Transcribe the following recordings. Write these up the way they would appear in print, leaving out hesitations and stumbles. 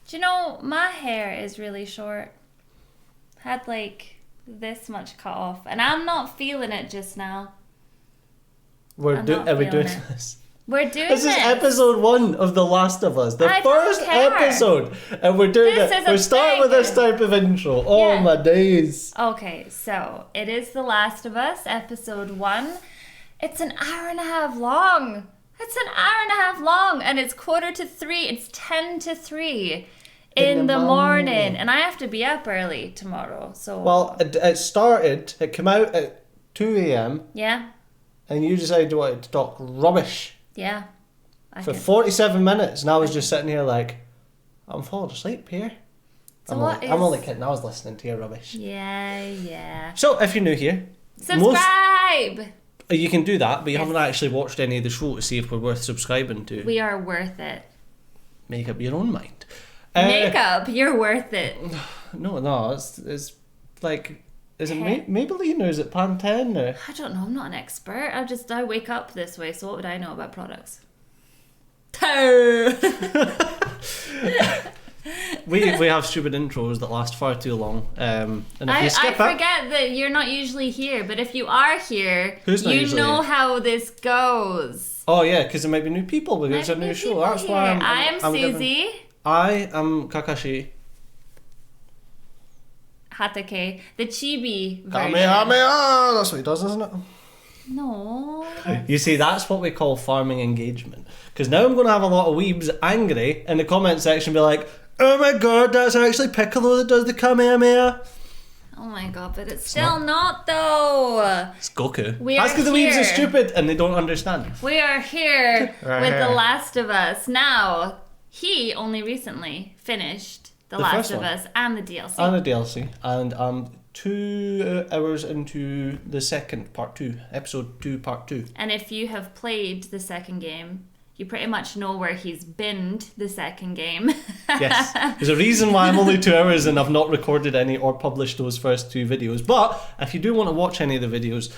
Do you know, my hair is really short. Had like this much cut off. And I'm not feeling it just now. Are we doing this? We're doing this. This is episode 1 of The Last of Us. The first episode. And we're doing it. We're starting with this type of intro. Oh my days. Okay, so it is The Last of Us, episode 1. It's an hour and a half long. It's an hour and a half long. And it's 2:45. It's 2:50 in the morning. And I have to be up early tomorrow. So. Well, it came out at 2 a.m. Yeah. And you decided you wanted to talk rubbish. Yeah. For 47 minutes. And I was just sitting here like, I'm falling asleep here. I'm only kidding. I was listening to your rubbish. Yeah. So, if you're new here. Subscribe! You can do that, but you haven't actually watched any of the show to see if we're worth subscribing to. We are worth it. Make up your own mind. You're worth it. No, it's like... Is it Maybelline or is it Pantene? Or? I don't know. I'm not an expert. I wake up this way, so what would I know about products? We have stupid intros that last far too long. And if you skip I forget that you're not usually here, but if you are here, you know how this goes. Oh yeah, because there might be new people because it's a new show. That's why I'm Suzy. I am Kakashi. Hatake, the chibi version. Kamehameha! That's what he does, isn't it? No. You see, that's what we call farming engagement. Because now I'm going to have a lot of weebs angry in the comment section be like, oh my god, that's actually Piccolo that does the Kamehameha. Oh my god, but it's still not though. It's Goku. That's because the weebs are stupid and they don't understand. We are here with The Last of Us. Now, he only recently finished The Last of Us and the DLC. And I'm 2 hours into the second part 2, episode 2, part 2. And if you have played the second game, you pretty much know where he's binned the second game. Yes. There's a reason why I'm only 2 hours and I've not recorded any or published those first 2 videos. But if you do want to watch any of the videos,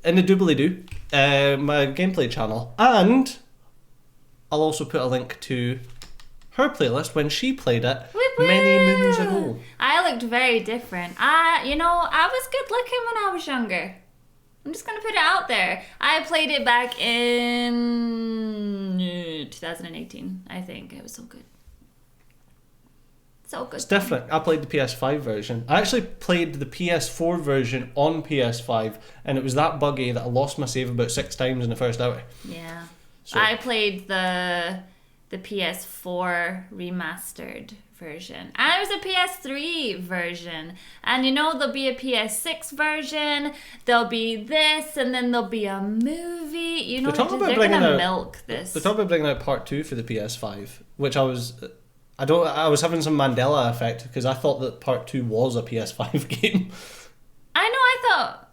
in the doobly-doo, my gameplay channel. And I'll also put a link to her playlist when she played it many moons ago. I looked very different. I was good looking when I was younger. I'm just going to put it out there. I played it back in 2018, I think. It was so good. So good. It's different. I played the PS5 version. I actually played the PS4 version on PS5, and it was that buggy that I lost my save about 6 times in the first hour. Yeah. So. I played the PS4 remastered version. And it was a PS3 version. And there'll be a PS6 version, there'll be this, and then there'll be a movie. They're going to milk this. They're talking about bringing out part 2 for the PS5, which I was having some Mandela effect because I thought that part 2 was a PS5 game. I know, I thought...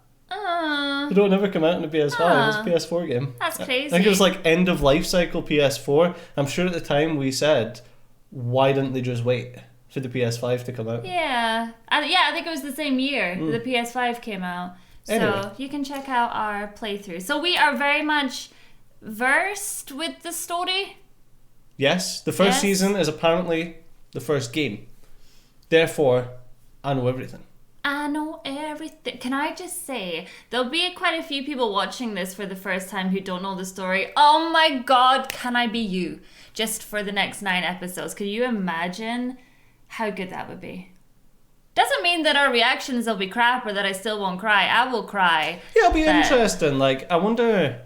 It don't ever come out on the PS5. It's a PS4 game. That's crazy. I think it was like end of life cycle PS4. I'm sure at the time we said, why didn't they just wait for the PS5 to come out? Yeah. I think it was the same year the PS5 came out. So you can check out our playthrough. So we are very much versed with the story. Yes. The first season is apparently the first game. Therefore, I know everything. I know everything. Can I just say, there'll be quite a few people watching this for the first time who don't know the story. Oh my god, can I be you? Just for the next 9 episodes. Could you imagine how good that would be? Doesn't mean that our reactions will be crap or that I still won't cry. I will cry. Yeah, it'll be interesting. Like, I wonder...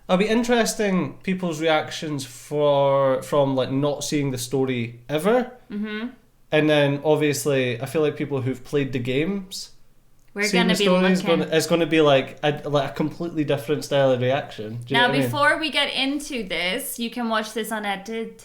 It'll be interesting people's reactions from like not seeing the story ever. Mm-hmm. And then, obviously, I feel like people who've played the games... We're going to be looking... It's going to be like a completely different style of reaction. Now, before we get into this, you can watch this unedited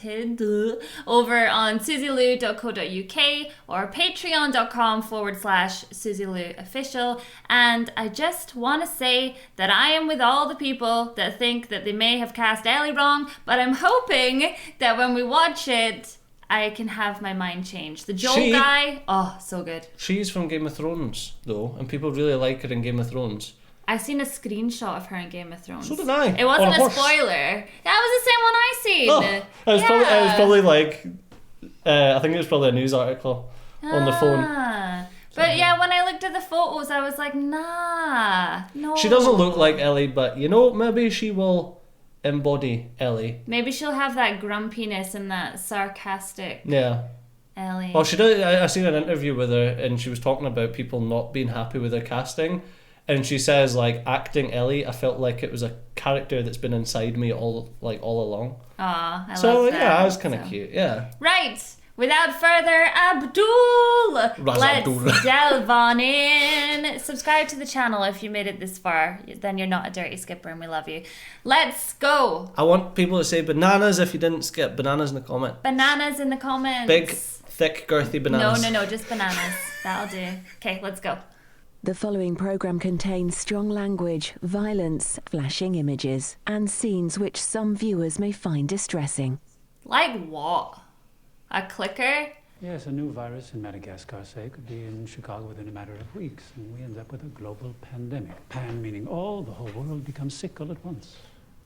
over on susylou.co.uk or patreon.com/SuzyLouOfficial. And I just want to say that I am with all the people that think that they may have cast Ellie wrong, but I'm hoping that when we watch it... I can have my mind changed. The Joel guy, so good. She's from Game of Thrones, though, and people really like her in Game of Thrones. I've seen a screenshot of her in Game of Thrones. So did I. It wasn't a spoiler. That was the same one I seen. Oh, it was probably like I think it was probably a news article on the phone. But yeah, when I looked at the photos, I was like, nah, no. She doesn't look like Ellie, but you know, maybe she will embody Ellie. Maybe she'll have that grumpiness and that sarcastic Ellie. Well, she did. I seen an interview with her, and she was talking about people not being happy with her casting. And she says, like, acting Ellie, I felt like it was a character that's been inside me all along. Aw, I love that. So, yeah, that's kind of cute, yeah. Right, without further let's delve on in. Subscribe to the channel if you made it this far. Then you're not a dirty skipper and we love you. Let's go. I want people to say bananas if you didn't skip. Bananas in the comment. Bananas in the comments. Big, thick, girthy bananas. No, just bananas. That'll do. Okay, let's go. The following program contains strong language, violence, flashing images, and scenes which some viewers may find distressing. Like what? A clicker? Yes, a new virus in Madagascar, say, could be in Chicago within a matter of weeks, and we end up with a global pandemic. Pan meaning the whole world becomes sick all at once.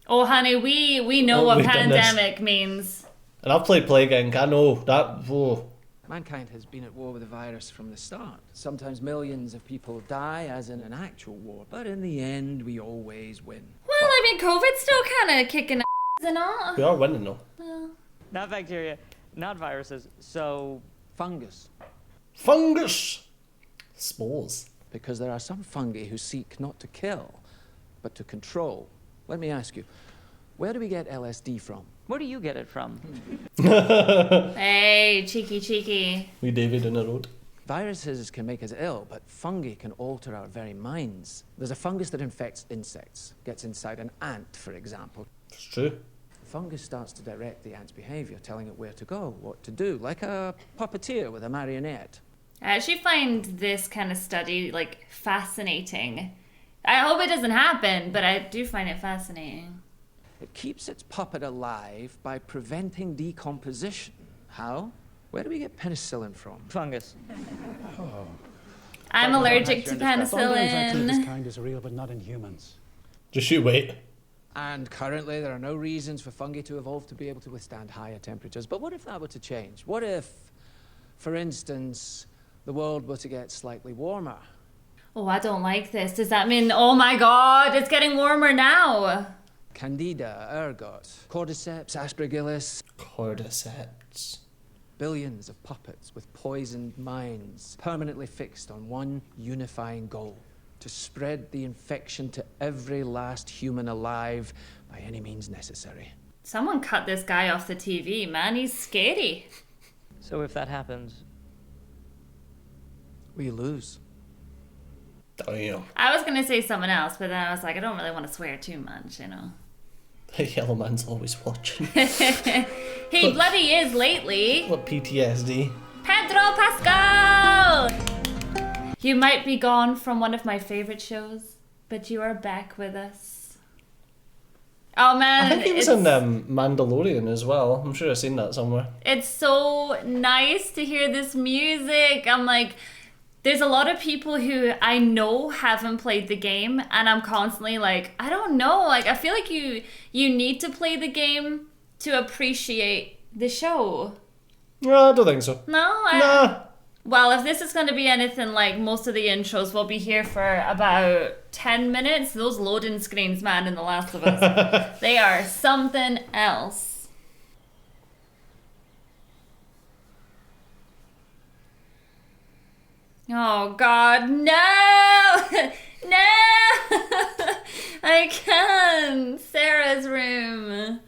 Oh, honey, we know what pandemic means. And I've played Plague Inc. I know that. Whoa. Mankind has been at war with the virus from the start. Sometimes millions of people die, as in an actual war, but in the end, we always win. Well, I mean, COVID's still kind of kicking ass and all. We are winning, though. Well. Not bacteria, not viruses, so... Fungus. Fungus! Spores. Because there are some fungi who seek not to kill, but to control. Let me ask you, where do we get LSD from? Where do you get it from? Hey, cheeky. We David in a road. Viruses can make us ill, but fungi can alter our very minds. There's a fungus that infects insects, gets inside an ant, for example. It's true. The fungus starts to direct the ant's behavior, telling it where to go, what to do, like a puppeteer with a marionette. I actually find this kind of study, like, fascinating. I hope it doesn't happen, but I do find it fascinating. It keeps its puppet alive by preventing decomposition. How? Where do we get penicillin from? Fungus. I'm allergic to Fungi infection of this penicillin. kind is real, but not in humans. Just you wait. And currently there are no reasons for fungi to evolve to be able to withstand higher temperatures. But what if that were to change? What if, for instance, the world were to get slightly warmer? Oh, I don't like this. Does that mean, oh my god, it's getting warmer now? Candida, ergot, cordyceps, aspergillus. Cordyceps. Billions of puppets with poisoned minds, permanently fixed on one unifying goal: to spread the infection to every last human alive by any means necessary. Someone cut this guy off the TV, man. He's scary. So if that happens... We lose. Damn. I was going to say someone else, but then I was like, I don't really want to swear too much, you know. The yellow man's always watching. He bloody is lately. What PTSD? Pedro Pascal! You might be gone from one of my favorite shows, but you are back with us. Oh man, I think he was in Mandalorian as well. I'm sure I've seen that somewhere. It's so nice to hear this music. I'm like, there's a lot of people who I know haven't played the game, and I'm constantly like, I don't know. Like, I feel like you need to play the game to appreciate the show. No, I don't think so. No? Nah. Well, if this is going to be anything like most of the intros, we'll be here for about 10 minutes. Those loading screens, man, in The Last of Us, they are something else. Oh, God, no! No! I can't. Sarah's room.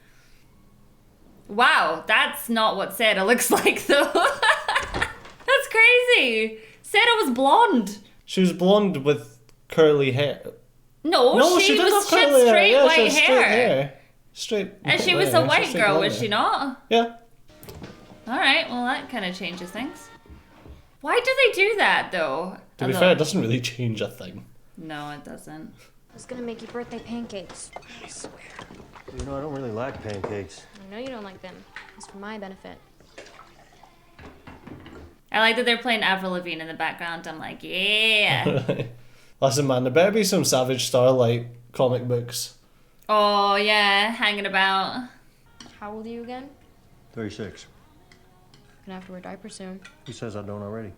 Wow, that's not what Sarah looks like, though. That's crazy. Sarah was blonde. She was blonde with curly hair. No, she did was have curly straight hair. Yeah, white she had hair. Straight hair. Straight. And she was hair. a white girl, was she not? Yeah. Alright, well that kind of changes things. Why do they do that, though? To be fair, it doesn't really change a thing. No, it doesn't. I was gonna make you birthday pancakes. I swear. You know, I don't really like pancakes. I know you don't like them. It's for my benefit. I like that they're playing Avril Lavigne in the background. I'm like, yeah. Listen, man, there better be some Savage Starlight comic books. Oh, yeah, hanging about. How old are you again? 36. Gonna have to wear diapers soon. Who says I don't already?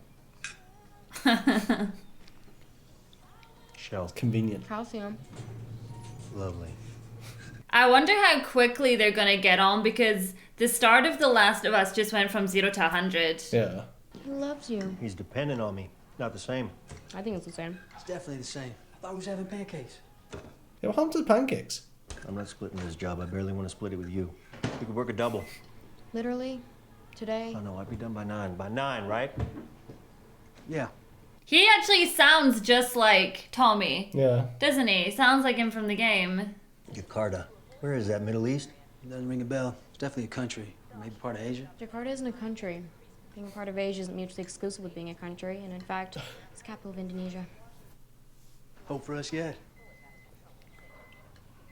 Shell. Convenient. Calcium. Lovely. I wonder how quickly they're gonna get on, because the start of The Last of Us just went from 0 to 100. Yeah. He loves you. He's dependent on me. Not the same. I think it's the same. It's definitely the same. I thought we was having pancakes. Yeah, what happened to the pancakes? I'm not splitting this job. I barely want to split it with you. We could work a double. Literally, today. Oh no, I'd be done by 9. By 9, right? Yeah. He actually sounds just like Tommy. Yeah. Doesn't he? Sounds like him from the game. Jakarta. Where is that, Middle East? It doesn't ring a bell. It's definitely a country. Maybe part of Asia. Jakarta isn't a country. Being a part of Asia isn't mutually exclusive with being a country, and in fact, it's the capital of Indonesia. Hope for us yet.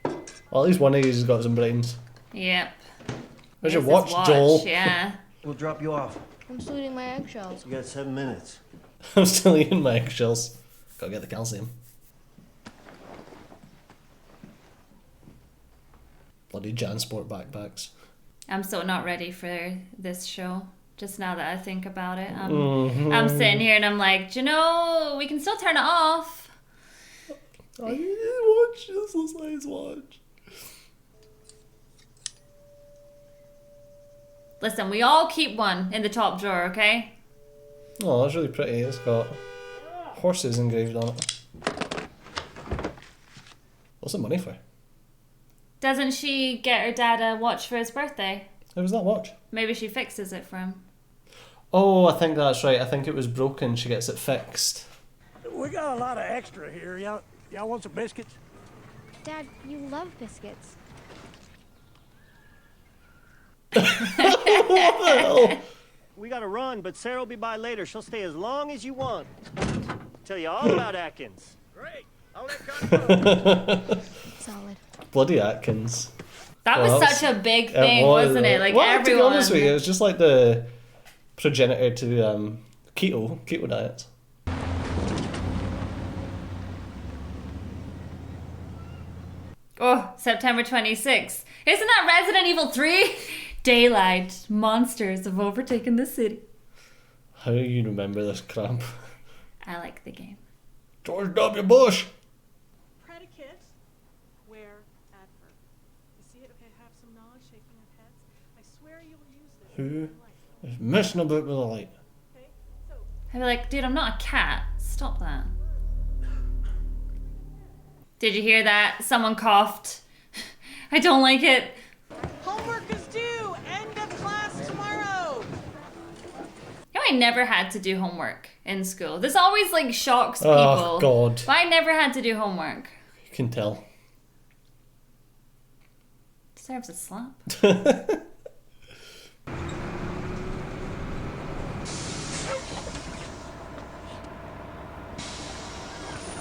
Well, at least one of you's got some brains. Yep. Where's your There's his watch, Joel? Yeah. We'll drop you off. I'm still eating my eggshells. You got 7 minutes. I'm still eating my eggshells. Gotta get the calcium. Bloody Jansport backpacks. I'm so not ready for this show. Just now that I think about it. I'm sitting here and I'm like, do you know, we can still turn it off. I need to watch this. Let's nice watch. Listen, we all keep one in the top drawer, okay? Oh, that's really pretty. It's got horses engraved on it. What's the money for? Doesn't she get her dad a watch for his birthday? How was that watch? Maybe she fixes it for him. Oh, I think that's right. I think it was broken. She gets it fixed. We got a lot of extra here. Y'all want some biscuits? Dad, you love biscuits. What the hell? We gotta run, but Sarah will be by later. She'll stay as long as you want. Tell you all about Atkins. Great. I'll let Solid. Bloody Atkins. That Well, was such a big thing, wasn't it? Like, well, everyone. to be honest with you, it was just like the progenitor to keto diets. Oh, September 26th. Isn't that Resident Evil 3? Daylight. Monsters have overtaken the city. How do you remember this crap? I like the game. George W. Bush. Predicate, where adverb. You see it? Okay, have some knowledge, shaking of heads. I swear you will use this. Who is messing about with the light? Okay, so. I'd be like, dude, I'm not a cat. Stop that. Did you hear that? Someone coughed. I don't like it. Homework is due. End of class tomorrow. You know, I never had to do homework in school. This always like shocks people. Oh, God. But I never had to do homework. You can tell. Deserves a slap.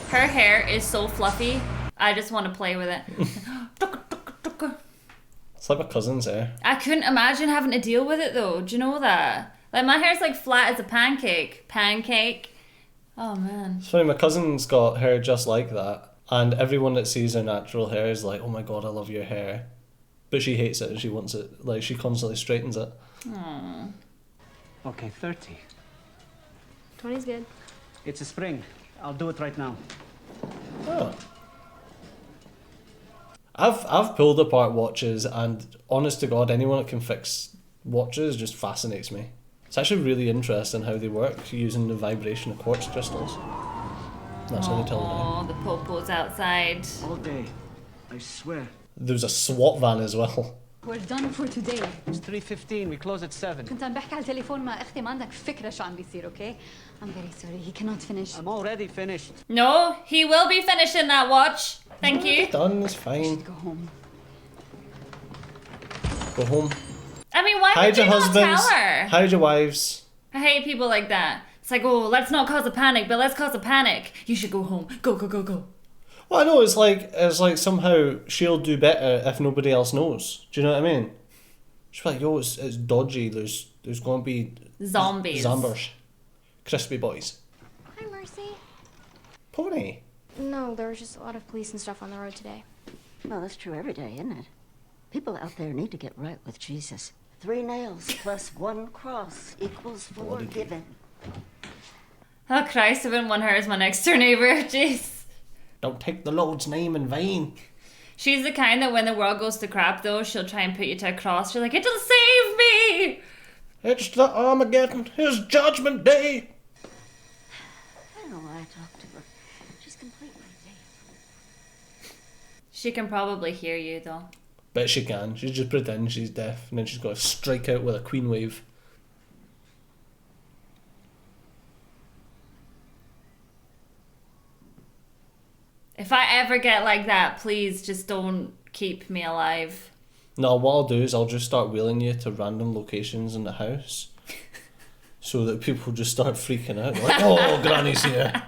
Her hair is so fluffy. I just want to play with it. It's like my cousin's hair. I couldn't imagine having to deal with it though. Do you know that? Like my hair's like flat as a pancake. Pancake. Oh man. It's funny, my cousin's got hair just like that. And everyone that sees her natural hair is like, oh my God, I love your hair. But she hates it and she wants it, like she constantly straightens it. Aww. Okay, 30. 20's good. It's a spring. I'll do it right now. Oh. I've pulled apart watches, and honest to God, anyone that can fix watches just fascinates me. It's actually really interesting how they work using the vibration of quartz crystals. That's how they tell the time. Oh, the popo's outside. All day. I swear. There's a SWAT van as well. We're done for today. It's 3:15. We close at 7. كنت عم بحكي على التليفون مع اختي ما عندك فكرة شو عم بيصير, okay? I'm very sorry. He cannot finish. I'm already finished. No, he will be finishing that watch. Thank you. Done, it's fine. Go home. Go home. I mean, why Hide would you your not husbands. tell her? Hide your wives. I hate people like that. It's like, oh, let's not cause a panic, but let's cause a panic. You should go home. Go, go, go, go. Well, I know it's like somehow she'll do better if nobody else knows. Do you know what I mean? She's like, yo, it's dodgy. There's going to be Zombies. Zombers. Crispy boys. Hi, Mercy. Pony. No, there was just a lot of police and stuff on the road today. Well, that's true every day, isn't it? People out there need to get right with Jesus. 3 nails plus 1 cross equals 4 given. Oh Christ, I wouldn't want her as my next door neighbour. Jeez. Don't take the Lord's name in vain. She's the kind that when the world goes to crap though, she'll try and put you to a cross. She's like, it'll save me! It's the Armageddon, his judgment day. I don't know why I talk to her. She's completely deaf. She can probably hear you though. Bet she can. She's just pretending she's deaf and then she's got to strike out with a queen wave. If I ever get like that, please just don't keep me alive. No, what I'll do is I'll just start wheeling you to random locations in the house so that people just start freaking out. Like, oh, Granny's here.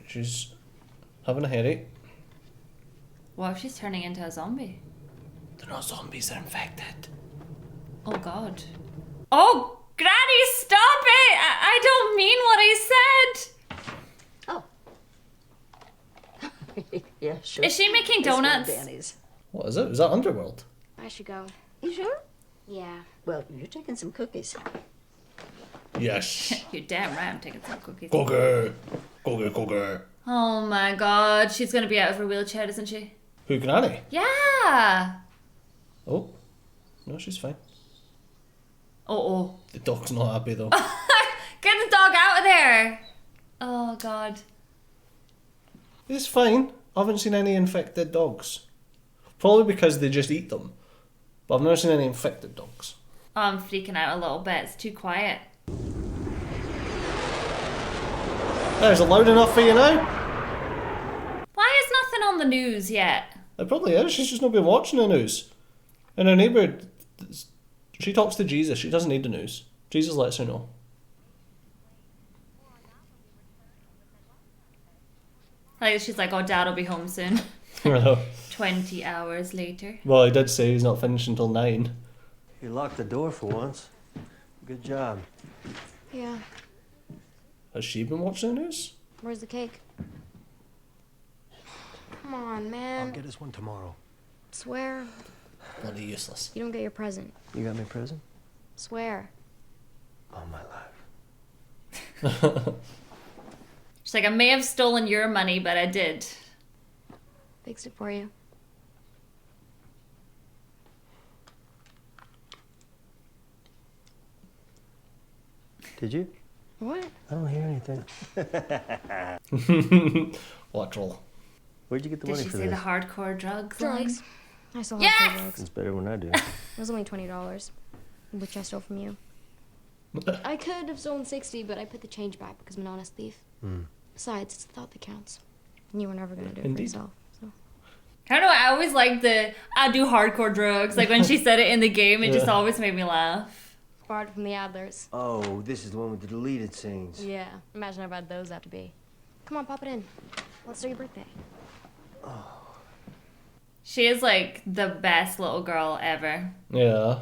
She's having a headache. What if she's turning into a zombie? They're not zombies, they're infected. Oh God. Oh, Granny, stop it! I don't mean what I said! Oh. Yeah, sure. Is she making donuts? Danny's. What is it? Is that Underworld? I should go. You sure? Yeah. Well, you're taking some cookies. Yes. You're damn right I'm taking some cookies. Cookie. Cookie, cookie. Oh my God, she's gonna be out of her wheelchair, isn't she? Who, Granny? Yeah! Oh. No, she's fine. Oh. The dog's not happy though. Get the dog out of there! Oh God. It's fine. I haven't seen any infected dogs. Probably because they just eat them. But I've never seen any infected dogs. Oh, I'm freaking out a little bit. It's too quiet. Is it loud enough for you now? Why is nothing on the news yet? It probably is. She's just not been watching the news. And her neighbour, she talks to Jesus. She doesn't need the news. Jesus lets her know. Like she's like, oh, Dad will be home soon. 20 hours later. Well, he did say he's not finished until 9. You locked the door for once. Good job. Yeah. Has she been watching the news? Where's the cake? Come on, man. I'll get us one tomorrow. Swear. Bloody useless. You don't get your present. You got me a present? Swear. All my life. She's like, I may have stolen your money, but I did. Fixed it for you. Did you? What? I don't hear anything. What a troll. Where'd you get the money for this? Did she say the hardcore drugs? Drugs. I still have Yes! drugs. It's better when I do. It was only $20, which I stole from you. I could have stolen 60, but I put the change back because I'm an honest thief. Besides, it's the thought that counts. And you were never going to do it for yourself. So. I don't know, I always like I do hardcore drugs. Like when she said it in the game, it just always made me laugh. Borrowed from the Adlers. Oh, this is the one with the deleted scenes. Yeah, imagine how bad those have to be. Come on, pop it in. Let's do your birthday. Oh. She is like the best little girl ever. Yeah.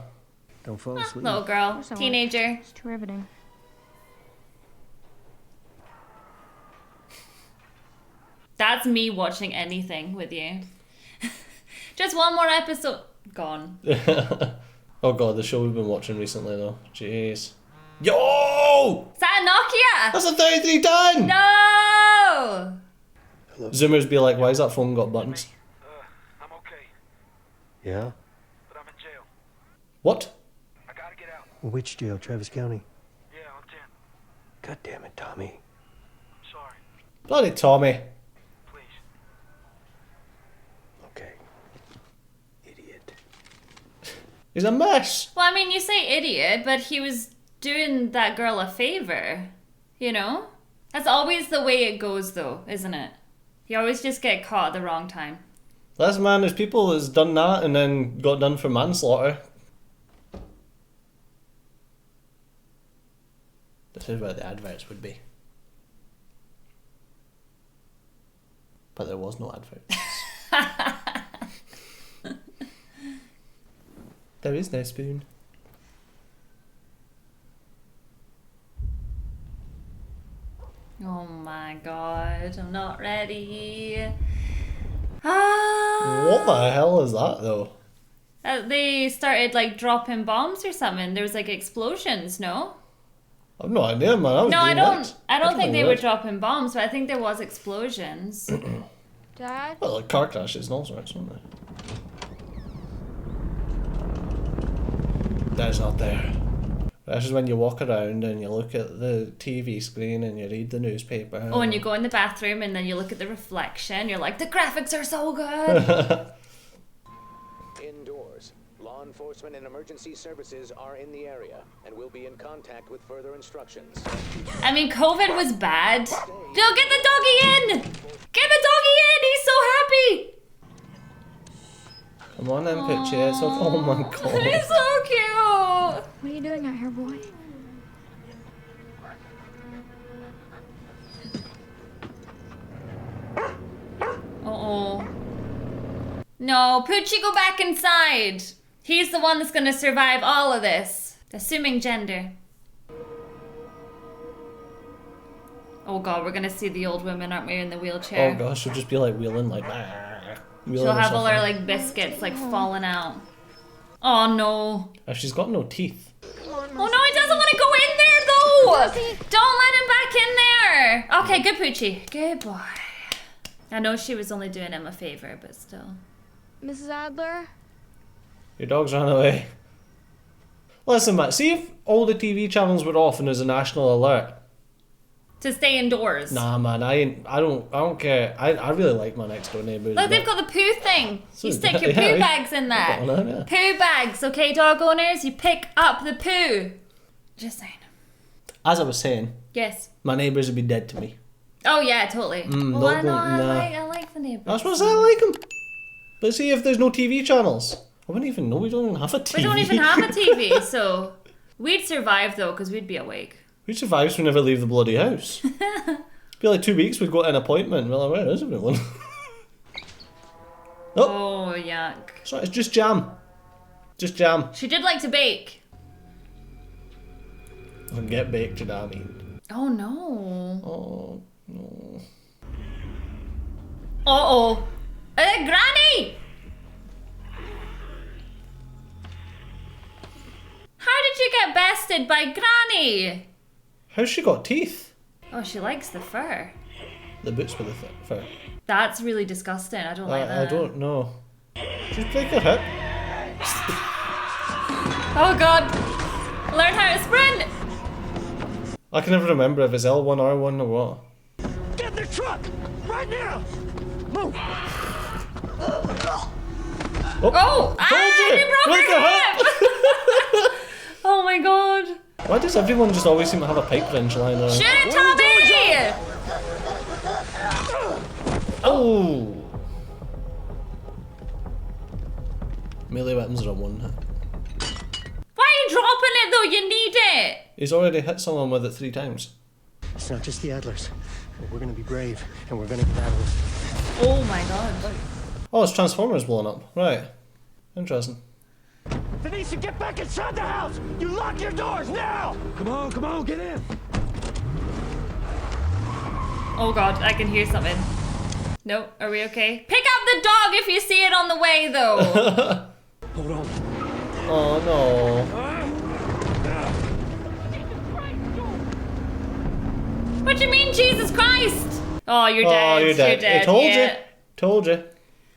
Don't fall asleep. Little girl, teenager. It's too riveting. That's me watching anything with you. Just one more episode. Gone. Oh God, the show we've been watching recently though. Jeez. Yo! Is that a Nokia? That's a 3310! No! Zoomers be like, why has that phone got buttons? I'm okay. Yeah? But I'm in jail. What? I gotta get out. Which jail? Travis County? Yeah, on 10. God damn it, Tommy. I'm sorry. Bloody Tommy. Please. Okay. Idiot. He's a mess. Well, I mean, you say idiot, but he was doing that girl a favor. You know? That's always the way it goes, though, isn't it? You always just get caught at the wrong time. Listen, man, there's people that's done that and then got done for manslaughter. This is where the adverts would be. But there was no adverts. There is no spoon. Oh my God, I'm not ready. What the hell is that though? They started like dropping bombs or something. There was like explosions, no? I've no idea, man. I don't think they were dropping bombs, but I think there was explosions. Dad? Well, like car crashes and all sorts, weren't there? Dad's not there. This is when you walk around and you look at the TV screen and you read the newspaper. Oh, and you go in the bathroom and then you look at the reflection. You're like, the graphics are so good. Indoors. Law enforcement and emergency services are in the area and will be in contact with further instructions. I mean, COVID was bad. Yo, get the doggy in! Get the doggy in! He's so happy! Come on then, Poochie. It's okay. Oh my god. He's so cute! What are you doing out here, boy? Uh-oh. No, Poochie, go back inside. He's the one that's gonna survive all of this. Assuming gender. Oh god, we're gonna see the old woman, aren't we, in the wheelchair? Oh gosh, she'll just be like wheeling like... She'll have all her like biscuits like falling out. Oh no. She's got no teeth. Oh no, he doesn't want to go in there though! Don't let him back in there! Okay, good Poochie. Good boy. I know she was only doing him a favor, but still. Mrs. Adler? Your dog's ran away. Listen, Matt, see if all the TV channels were off and there's a national alert. To stay indoors. Nah, man, I don't care. I really like my next door neighbours. Look, they've got the poo thing. You stick your yeah, poo bags in there. Yeah. Poo bags, okay, dog owners? You pick up the poo. Just saying. As I was saying. Yes. My neighbours would be dead to me. Oh yeah, totally. I like the neighbours. That's what I like them. But see if there's no TV channels. I wouldn't even know. We don't even have a TV. We don't even have a TV, so we'd survive though, because we'd be awake. We'd survive, so we never leave the bloody house. Be like 2 weeks, we'd go to an appointment. We're like, where is everyone? Oh, yuck. Sorry, it's just jam. Just jam. She did like to bake. And get baked, you know what I mean? Oh no. Oh no. Uh-oh. Granny! How did you get bested by Granny? How's she got teeth? Oh, she likes the fur. The boots with the fur. That's really disgusting. I don't like that. I don't know. Just break her hip. Oh god. Learn how to sprint. I can never remember if it's L1, R1 or what. Get in the truck! Right now! Move! Oh! Told you! You broke her hip! Oh my god. Why does everyone just always seem to have a pipe wrench lying around? Shoot it, Tommy! Oh! Melee weapons are a one hit. Why are you dropping it though? You need it! He's already hit someone with it 3 times. It's not just the Adlers. We're gonna be brave, and we're gonna battle. Oh my god. Oh, it's Transformers blowing up. Right. Interesting. Denise, get back inside the house! You lock your doors now! Come on, get in! Oh god, I can hear something. No, are we okay? Pick up the dog if you see it on the way though! Hold on. Oh no. What do you mean, Jesus Christ? Oh, you're dead. Oh, you're dead. I told you. Told you.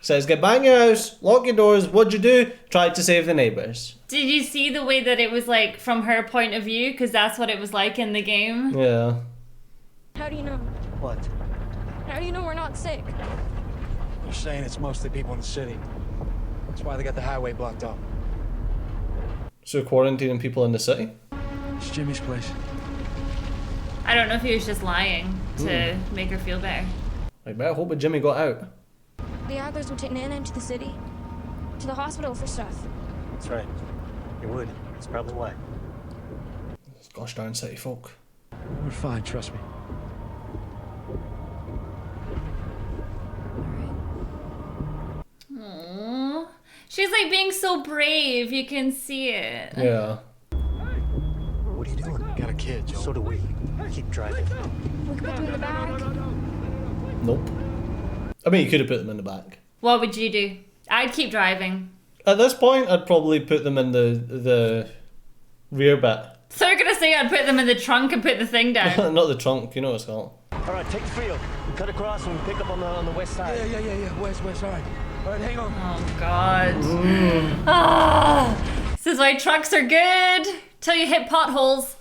Says get back in your house, lock your doors. What'd you do? Tried to save the neighbours. Did you see the way that it was like from her point of view? Because that's what it was like in the game. Yeah. How do you know? What? How do you know we're not sick? They're saying it's mostly people in the city. That's why they got the highway blocked off. So quarantining people in the city? It's Jimmy's place. I don't know if he was just lying to make her feel better. I better hope that Jimmy got out. The Adlers were taking Anna into the city. To the hospital for stuff. That's right. You would. That's probably why. Gosh darn city folk. We're fine, trust me. Aww. She's like being so brave. You can see it. Yeah. What are you doing? Got a kid, Joe. So do we. Keep driving. We could put them in the bag. Nope. I mean, you could have put them in the back. What would you do? I'd keep driving. At this point, I'd probably put them in the rear bit. So you're gonna say I'd put them in the trunk and put the thing down? Not the trunk, you know what it's called. All right, take the field. We cut across and we pick up on the west side. Yeah. West, all right. All right, hang on. Oh, God. This is why trucks are good. Till you hit potholes.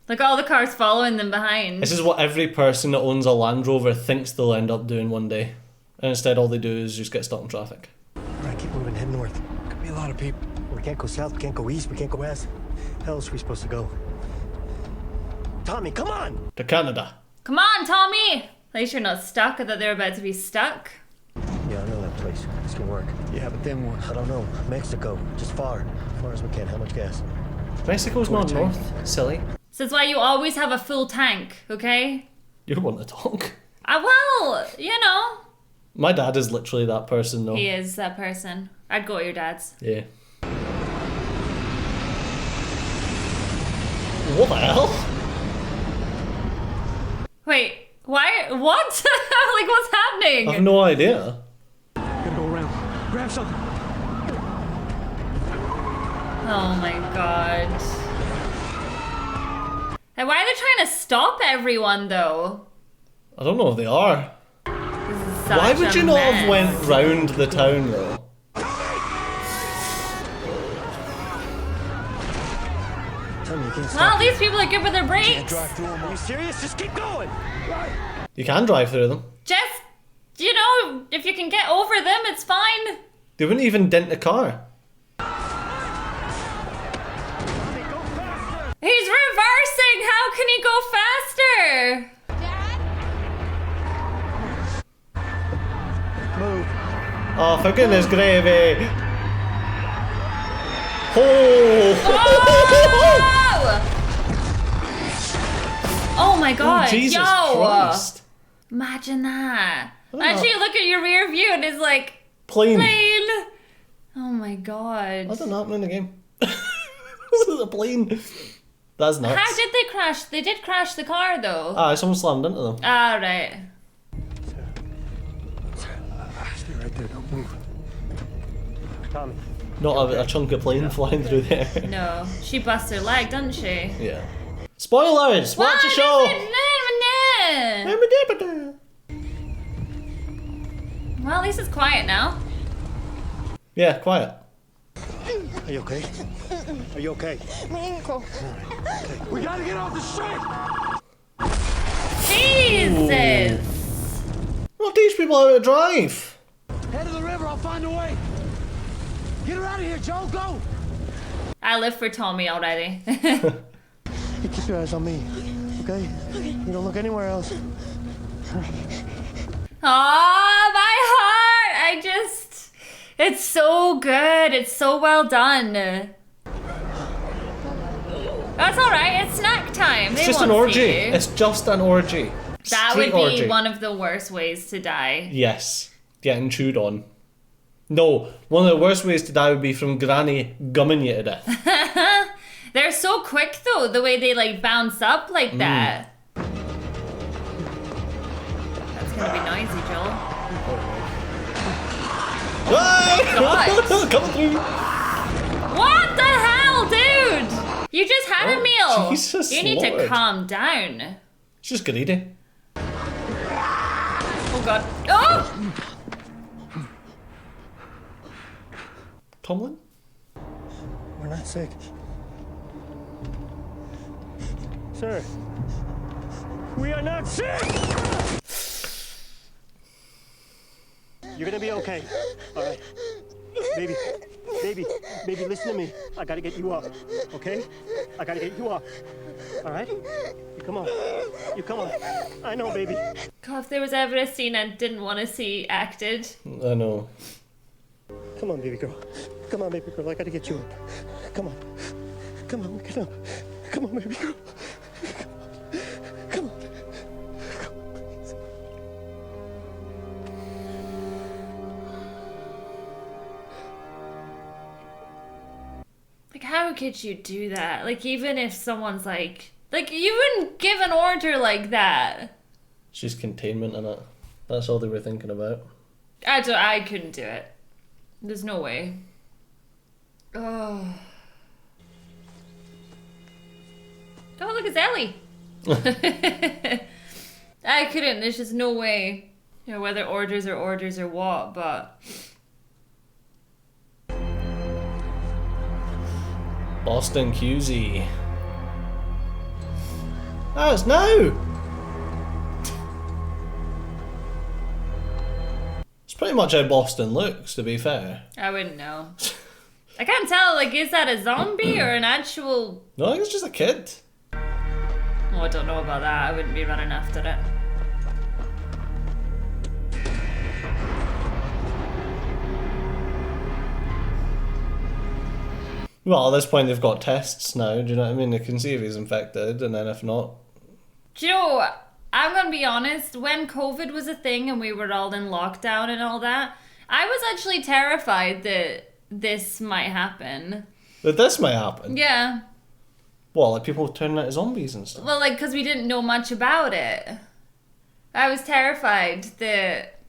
Like all the cars following them behind. This is what every person that owns a Land Rover thinks they'll end up doing one day. And instead all they do is just get stuck in traffic. All right, keep moving, head north. Could be a lot of people. We can't go south, we can't go east, we can't go west. How else are we supposed to go? Tommy, come on! To Canada. Come on, Tommy! At least you're not stuck. I thought they were about to be stuck. Yeah, I know that place. This can work. Yeah, but then what? I don't know. Mexico. Just far. As far as we can. How much gas? Mexico's not north, silly. So that's why you always have a full tank, okay? You want to talk. Well, you know. My dad is literally that person, though. He is that person. I'd go at your dad's. Yeah. What the hell? Wait, why? What? Like, what's happening? I have no idea. Gotta go around. Grab something. Oh my god. And why are they trying to stop everyone, though? I don't know if they are. Why would you not have went round the town, though? Well, these people are good with their brakes. Are you serious? Just keep going. You can drive through them. Just, you know, if you can get over them, it's fine. They wouldn't even dent the car. He's reversing! How can he go faster? Move. Oh, for goodness gravy. Oh! Oh my god, Jesus yo! Christ. Imagine that. Actually, look at your rear view and it's like... Plane. Oh my god. That didn't happen in the game. This is a plane. That's nuts. How did they crash? They did crash the car though. Someone slammed into them. Ah, right. Stay right there, don't move. Tommy. Not a chunk of plane flying through there. No, she busts her leg, doesn't she? Yeah. Spoilers! Watch the show! Well, at least it's quiet now. Yeah, quiet. Are you okay? Are you okay? My ankle. Okay. We gotta get off the street! Jesus! Well, teach people how to drive. Head to the river, I'll find a way. Get her out of here, Joe, go! I live for Tommy already. You keep your eyes on me, okay? You don't look anywhere else. Oh, my heart! It's so good. It's so well done. That's alright, it's snack time. It's just an orgy. It's just an orgy. That Street would be orgy. one of the worst ways to die. Yes. Getting chewed on. No, one of the worst ways to die would be from Granny gumming you to death. They're so quick though, the way they like bounce up like that. That's gonna be noisy, Joel. God. Coming through. What the hell, dude? You just had a meal. Jesus you need Lord. to calm down. It's just greedy. Oh god. Oh! Tomlin? We're not sick. Sir, we are not sick! You're gonna be okay, all right? Baby, listen to me. I gotta get you up, okay? I gotta get you up, all right? You come on. I know, baby. God, if there was ever a scene I didn't want to see acted. I know. Come on, baby girl. Come on, baby girl. I gotta get you up. Come on, get up. Come on, baby girl. Come on. Like, how could you do that? Like, even if someone's like you wouldn't give an order like that. It's just containment in it. That's all they were thinking about. I couldn't do it. There's no way. Oh. Oh, look, it's Ellie. I couldn't. There's just no way. You know, whether orders are orders or what, but... Boston QZ. Oh, it's now! It's pretty much how Boston looks, to be fair. I wouldn't know. I can't tell, like, is that a zombie or an actual... No, I think it's just a kid. Oh, I don't know about that. I wouldn't be running after it. Well, at this point they've got tests now, do you know what I mean? They can see if he's infected, and then if not... Do you know, I'm going to be honest, when COVID was a thing and we were all in lockdown and all that, I was actually terrified that this might happen. That this might happen? Yeah. What, like people turning into zombies and stuff? Well, like, because we didn't know much about it. I was terrified that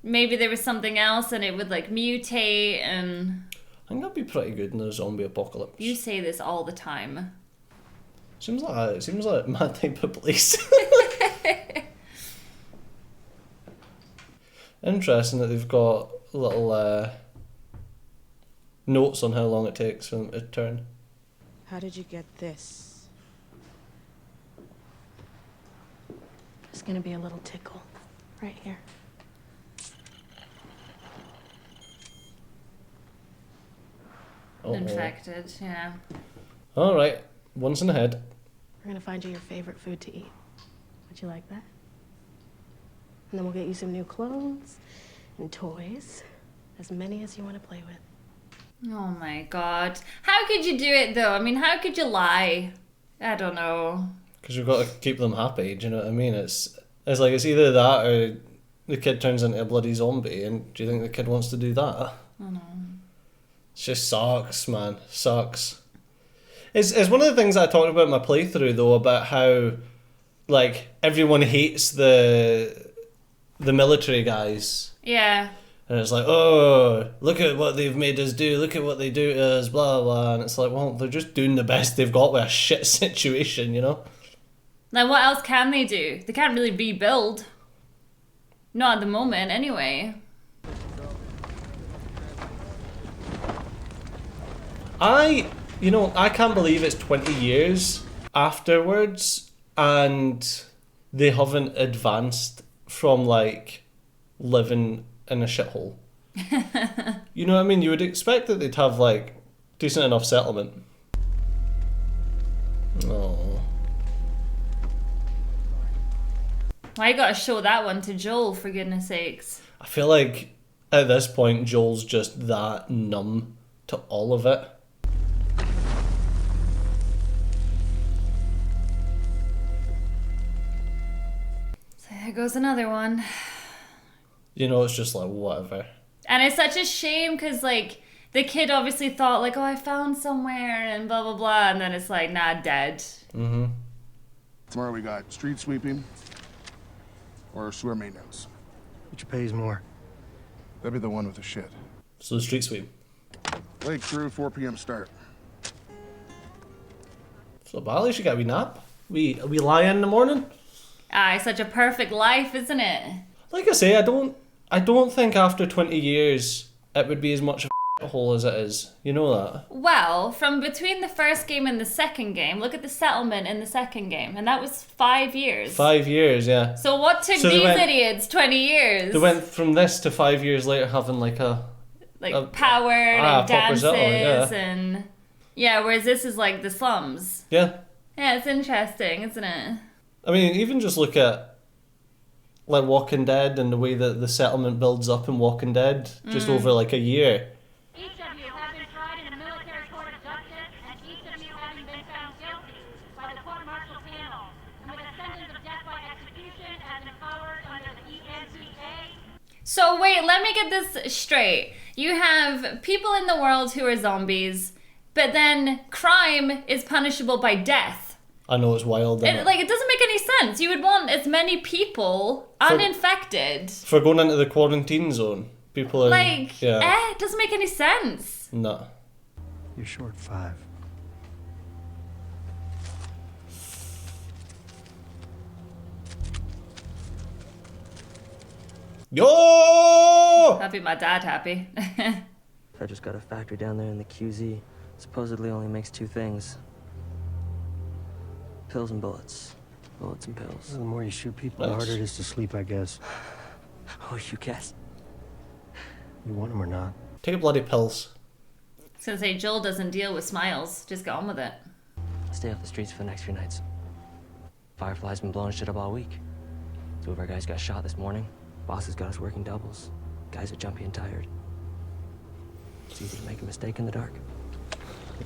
maybe there was something else and it would, like, mutate and... I think that'd be pretty good in a zombie apocalypse. You say this all the time. Seems like my type of place. Interesting that they've got little notes on how long it takes for them to turn. How did you get this? It's gonna be a little tickle right here. Uh-oh. Infected, yeah. Alright, one's in the head. We're gonna find you your favorite food to eat. Would you like that? And then we'll get you some new clothes and toys. As many as you want to play with. Oh my god. How could you do it though? I mean, how could you lie? I don't know. Because you've got to keep them happy, do you know what I mean? It's like it's either that or the kid turns into a bloody zombie, and do you think the kid wants to do that? I know. It just sucks, man. Sucks. It's one of the things I talked about in my playthrough though, about how like everyone hates the military guys. Yeah. And it's like, oh, look at what they've made us do, look at what they do to us, blah, blah. And it's like, well, they're just doing the best they've got with a shit situation, you know? Like, what else can they do? They can't really rebuild. Not at the moment, anyway. I can't believe it's 20 years afterwards and they haven't advanced from, like, living in a shithole. You know what I mean? You would expect that they'd have, like, decent enough settlement. Oh. Why you gotta show that one to Joel, for goodness sakes? I feel like at this point Joel's just that numb to all of it. So there goes another one. You know, it's just like, whatever. And it's such a shame because, like, the kid obviously thought, like, oh, I found somewhere and blah, blah, blah. And then it's like, nah, dead. Mm-hmm. Tomorrow we got street sweeping or sewer maintenance. Which pays more? That'd be the one with the shit. So the street sweep. Lake crew, 4 p.m. start. So, Bali, you got a wee nap? We lie in the morning? Ah, it's such a perfect life, isn't it? Like I say, I don't think after 20 years it would be as much of a hole as it is. You know that? Well, from between the first game and the second game, look at the settlement in the second game, and that was 5 years. 5 years, yeah. So what took these idiots 20 years? They went from this to 5 years later having like a power and dances yeah. and yeah, whereas this is like the slums. Yeah. Yeah, it's interesting, isn't it? I mean, even just look at like Walking Dead and the way that the settlement builds up in Walking Dead just over like a year. Each of you have been tried in a military court of justice, and each of you having been found guilty by the court-martial panel, and with a sentence of death by execution as empowered under the ENCA. So wait, let me get this straight. You have people in the world who are zombies, but then crime is punishable by death. I know, it's wild. It doesn't make any sense. You would want as many people uninfected. For going into the quarantine zone. People are... Like, it doesn't make any sense. No. You're short 5. Yo! Happy my dad happy. I just got a factory down there in the QZ. Supposedly only makes 2 things. Pills and bullets. Bullets and pills. Well, the more you shoot people, the harder it is to sleep, I guess. Oh, you guess? You want them or not? Take a bloody pills. I was gonna say, Joel doesn't deal with smiles. Just get on with it. Stay off the streets for the next few nights. Firefly's been blowing shit up all week. 2 of our guys got shot this morning. Boss has got us working doubles. Guys are jumpy and tired. It's easy to make a mistake in the dark.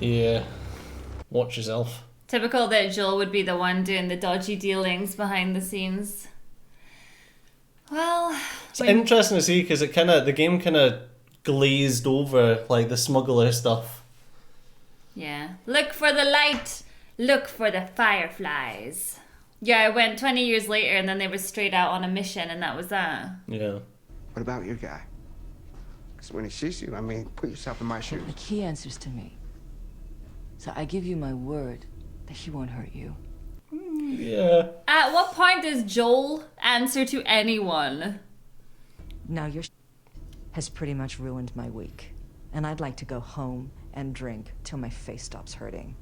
Yeah. Watch yourself. Typical that Joel would be the one doing the dodgy dealings behind the scenes. Well, it's interesting to see because the game kind of glazed over like the smuggler stuff. Yeah. Look for the light. Look for the fireflies. Yeah, I went 20 years later and then they were straight out on a mission and that was that. Yeah. What about your guy? Because when he shoots you, I mean, put yourself in my shoes. Like he answers to me. So I give you my word that he won't hurt you. Yeah. At what point does Joel answer to anyone? Now your has pretty much ruined my week. And I'd like to go home and drink till my face stops hurting.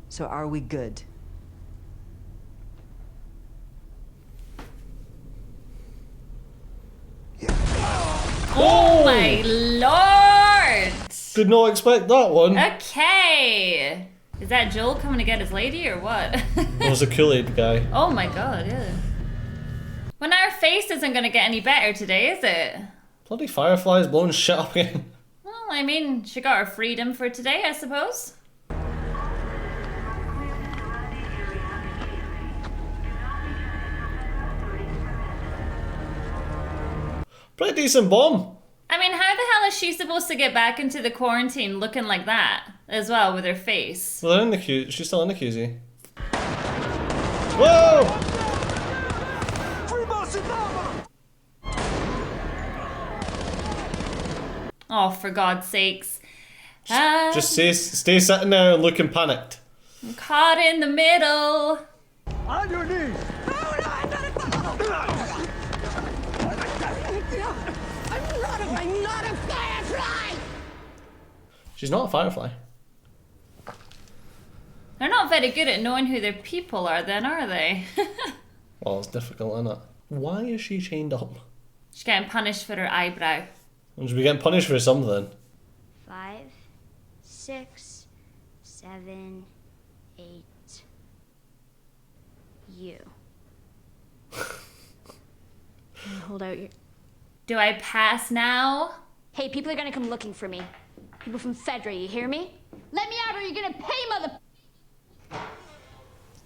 So are we good? Oh my lord! Did not expect that one. Okay. Is that Joel coming to get his lady or what? It was a Kool-Aid guy. Oh my god, yeah. Well, our face isn't going to get any better today, is it? Bloody fireflies blowing shit up again. Well, I mean, she got her freedom for today, I suppose. Pretty decent bomb. I mean, how the hell is she supposed to get back into the quarantine looking like that as well with her face? Well, they're in the queue. She's still in the QZ. Whoa! Oh, for God's sakes. Just stay sitting there and looking panicked. I'm caught in the middle. On your knees! I'm not a firefly! She's not a firefly. They're not very good at knowing who their people are then, are they? Well, it's difficult, isn't it? Why is she chained up? She's getting punished for her eyebrow. And she'll be getting punished for something. 5, 6, 7, 8. You. Hold out your... Do I pass now? Hey, people are gonna come looking for me. People from Fedra, you hear me? Let me out or you're gonna pay, mother... I'm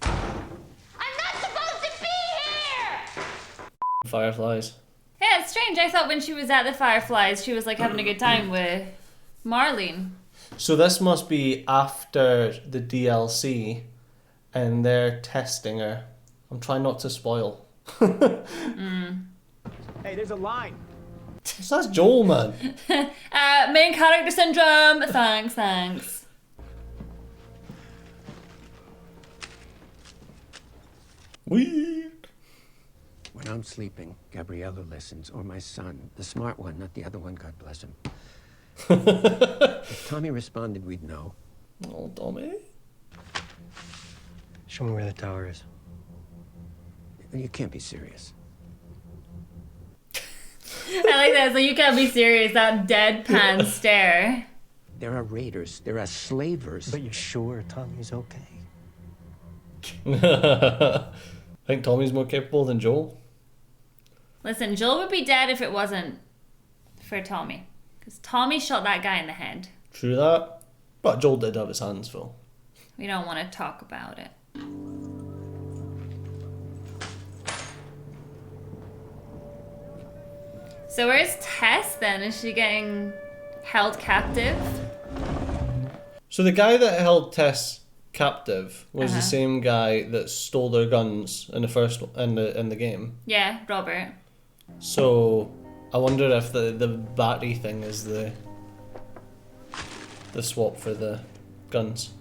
not supposed to be here! Fireflies. Yeah, it's strange. I thought when she was at the Fireflies, she was like having a good time with Marlene. So this must be after the DLC and they're testing her. I'm trying not to spoil. Hey, there's a line. That's Joel, man. Main character syndrome. Thanks. Weird. When I'm sleeping, Gabriella listens, or my son, the smart one, not the other one, God bless him. If Tommy responded, we'd know. Oh, Tommy. Show me where the tower is. You can't be serious. I like that. So you can't be serious. That deadpan stare. There are raiders. There are slavers. But you're sure Tommy's okay? I think Tommy's more capable than Joel. Listen, Joel would be dead if it wasn't for Tommy. Because Tommy shot that guy in the head. True that. But Joel did have his hands full. We don't want to talk about it. So where's Tess then? Is she getting held captive? So the guy that held Tess captive was the same guy that stole their guns in the game. Yeah, Robert. So I wonder if the battery thing is the swap for the guns.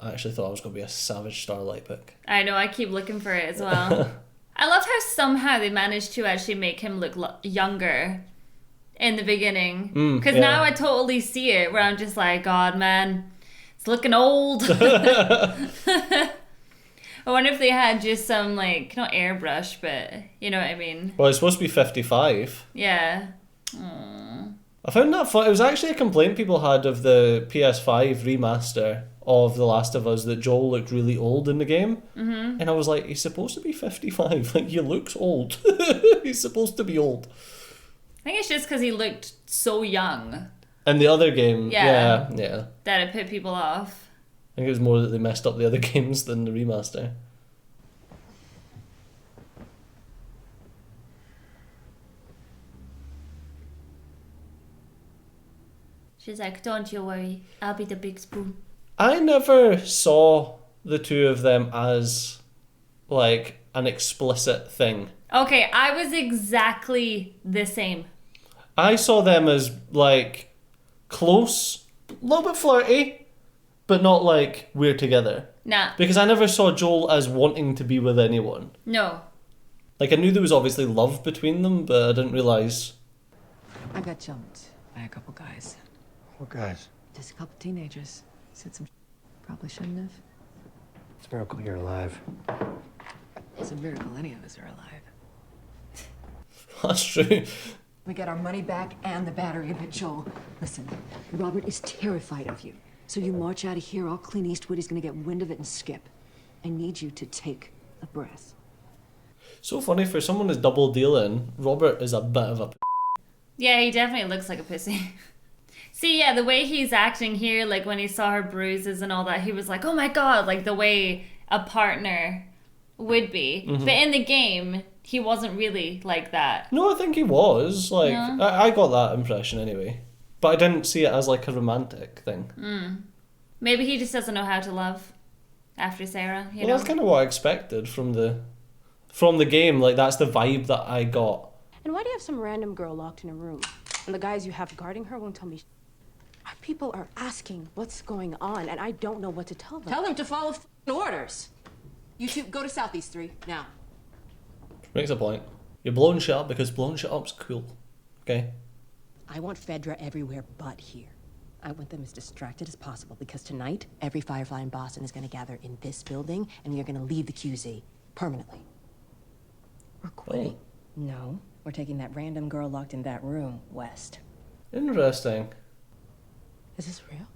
I actually thought it was going to be a Savage Starlight pick. I know, I keep looking for it as well. I love how somehow they managed to actually make him look younger in the beginning. Because now I totally see it, where I'm just like, God, man, it's looking old. I wonder if they had just some, like, not airbrush, but you know what I mean? Well, it's supposed to be 55. Yeah. Aww. I found that fun. It was actually a complaint people had of the PS5 remaster of The Last of Us, that Joel looked really old in the game. And I was like, he's supposed to be 55. Like, he looks old. He's supposed to be old. I think it's just because he looked so young. In the other game, yeah. That it put people off. I think it was more that they messed up the other games than the remaster. She's like, don't you worry, I'll be the big spoon. I never saw the two of them as, like, an explicit thing. Okay, I was exactly the same. I saw them as, like, close, a little bit flirty, but not like, we're together. Nah. Because I never saw Joel as wanting to be with anyone. No. Like, I knew there was obviously love between them, but I didn't realise. I got jumped by a couple guys. What guys? Just a couple teenagers. Said some probably shouldn't have. It's a miracle you're alive. It's a miracle any of us are alive. That's true. We get our money back and the battery of it, Joel. Listen, Robert is terrified of you. So you march out of here all Clint Eastwood. He's gonna get wind of it and skip. I need you to take a breath. So funny, for someone who's double dealing, Robert is a bit of a Yeah, he definitely looks like a pussy. See, yeah, the way he's acting here, like when he saw her bruises and all that, he was like, oh my God, like the way a partner would be. But in the game, he wasn't really like that. No, I think he was. Like, No? I got that impression anyway. But I didn't see it as like a romantic thing. Maybe he just doesn't know how to love after Sarah, you know? That's kind of what I expected from the game. Like, that's the vibe that I got. And why do you have some random girl locked in a room? And the guys you have guarding her won't tell me. Our people are asking what's going on, and I don't know what to tell them. Tell them to follow orders. You two go to Southeast 3 now. Makes a point. You're blowing shit up because blowing shit up's cool. Okay? I want Fedra everywhere but here. I want them as distracted as possible because tonight, every Firefly in Boston is going to gather in this building, and we are going to leave the QZ permanently. We're quitting. Oh. No, we're taking that random girl locked in that room west. Interesting. Is this real?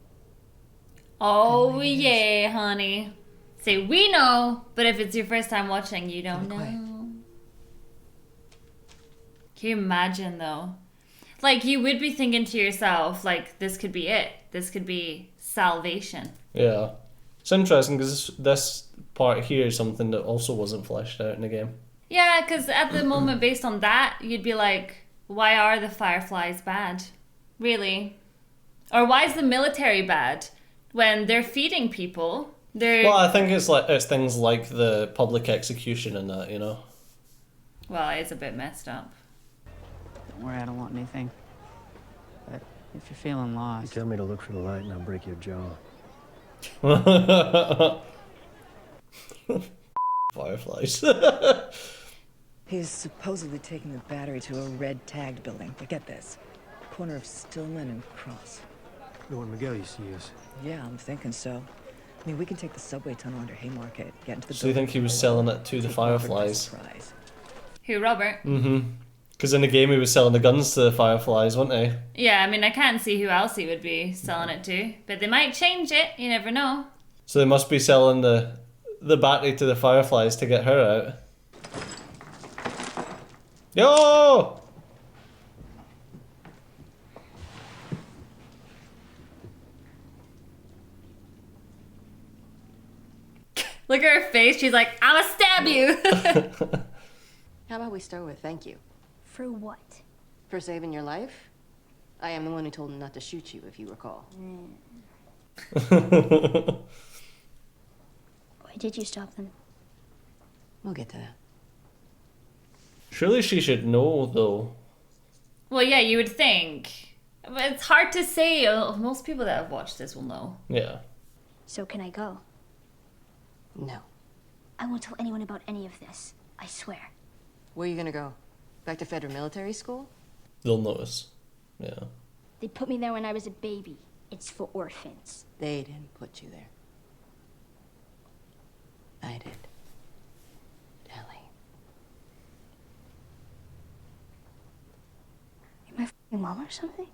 Oh, yeah, honey. Say, we know, but if it's your first time watching, you don't know. Can you imagine, though? Like, you would be thinking to yourself, like, this could be it. This could be salvation. Yeah. It's interesting because this part here is something that also wasn't fleshed out in the game. Yeah, because at the moment, based on that, you'd be like, why are the Fireflies bad? Really? Or why is the military bad? When they're feeding people, they're... Well, I think it's things like the public execution and that, you know? Well, it's a bit messed up. Don't worry, I don't want anything. But if you're feeling lost... You tell me to look for the light and I'll break your jaw. Fireflies. He's supposedly taking the battery to a red-tagged building. But get this. Corner of Stillman and Cross. The one Miguel used to use. Yeah, I'm thinking so. I mean, we can take the subway tunnel under Haymarket, get into the So you think he was selling it to the Fireflies? Who, Robert? Because in the game he was selling the guns to the Fireflies, wasn't he? Yeah, I mean, I can't see who else he would be selling it to. But they might change it. You never know. So they must be selling the battery to the Fireflies to get her out. Yo! Look at her face. She's like, I'ma stab you. How about we start with thank you? For what? For saving your life? I am the one who told him not to shoot you, if you recall. Why did you stop them? We'll get to that. Surely she should know, though. Well, yeah, you would think. But it's hard to say. Most people that have watched this will know. Yeah. So can I go? No. I won't tell anyone about any of this. I swear. Where are you gonna go? Back to Federal Military School? They'll notice. Yeah. They put me there when I was a baby. It's for orphans. They didn't put you there. I did. Ellie. You're my f***ing mom or something?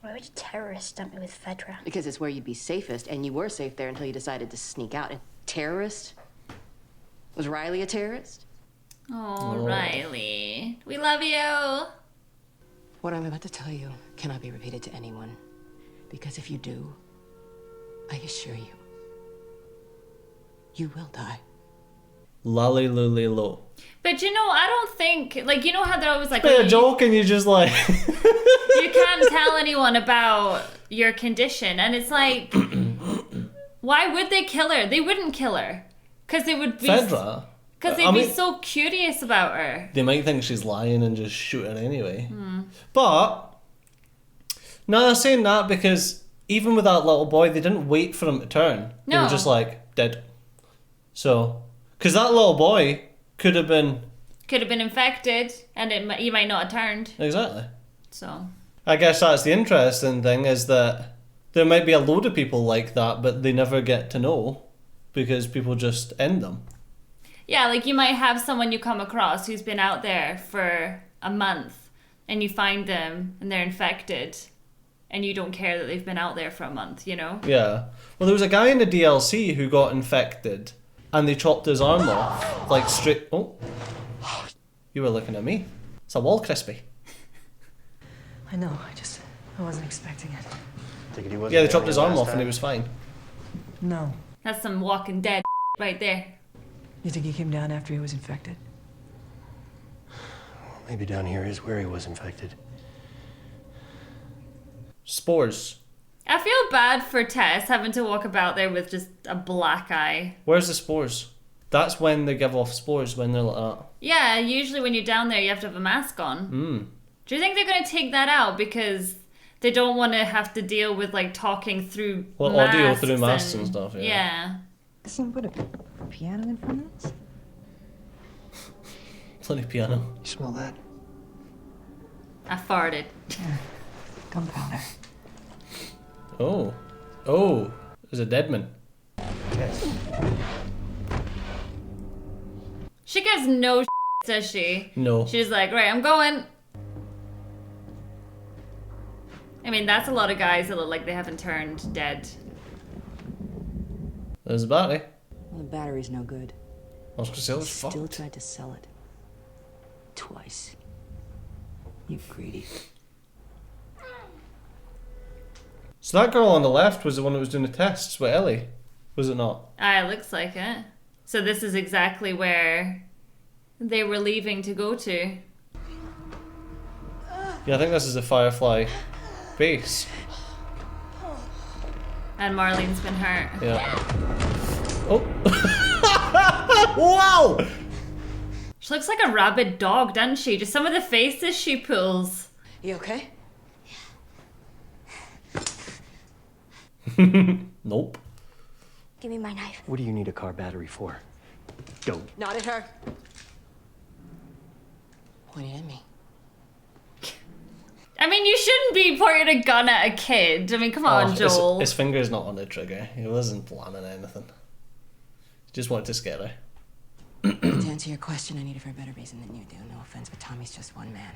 Why would you terrorists dump me with Fedra? Because it's where you'd be safest, and you were safe there until you decided to sneak out. And terrorist? Was Riley a terrorist? Oh, Riley. We love you. What I'm about to tell you cannot be repeated to anyone. Because if you do, I assure you, you will die. Lolly lolly lo. But you know, I don't think, like, you know how they're always like, It's a joke and you just like... you can't tell anyone about your condition. And it's like, why would they kill her? They wouldn't kill her. Because they would be... Fedra? Because they'd be so curious about her. They might think she's lying and just shoot her anyway. But, no, I'm saying that because even with that little boy, they didn't wait for him to turn. They were just like, dead. So, because that little boy could have been infected and he might not have turned. Exactly. So, I guess that's the interesting thing, is that there might be a load of people like that, but they never get to know because people just end them. yeah, like you might have someone you come across who's been out there for a month and you find them and they're infected and you don't care that they've been out there for a month, you know? Yeah. Well, there was a guy in the DLC who got infected and they chopped his arm off. Like straight... Oh. You were looking at me. It's a wall crispy. I know, I wasn't expecting it. Yeah, they chopped his arm off and he was fine. No. That's some Walking Dead right there. You think he came down after he was infected? Maybe down here is where he was infected. Spores. I feel bad for Tess having to walk about there with just a black eye. Where's the spores? That's when they give off spores, when they're like that. Yeah, usually when you're down there you have to have a mask on. Do you think they're going to take that out because they don't want to have to deal with like talking through audio through masks and stuff, yeah. Yeah. Someone put a piano in front of us? Plenty piano. You smell that? I farted. Gunpowder. Oh. Oh. There's a deadman. Yes. She gives no shit, does she? No. She's like, right, I'm going. I mean, that's a lot of guys that look like they haven't turned dead. There's a battery. Well, the battery's no good. I was gonna say, it was Still fucked. tried to sell it. Twice. You greedy. So that girl on the left was the one that was doing the tests with Ellie, was it not? It looks like it. So this is exactly where they were leaving to go to. Yeah, I think this is the Firefly base. And Marlene's been hurt. Yeah. Oh. Wow! She looks like a rabid dog, doesn't she? Just some of the faces she pulls. You okay? Nope. Give me my knife. What do you need a car battery for? Go. Not at her. Pointed at me. I mean, you shouldn't be pointing a gun at a kid. I mean, come on, Joel. His finger's not on the trigger. He wasn't planning anything. He just wanted to scare her. To answer your question, I need it for a better reason than you do. No offense, but Tommy's just one man.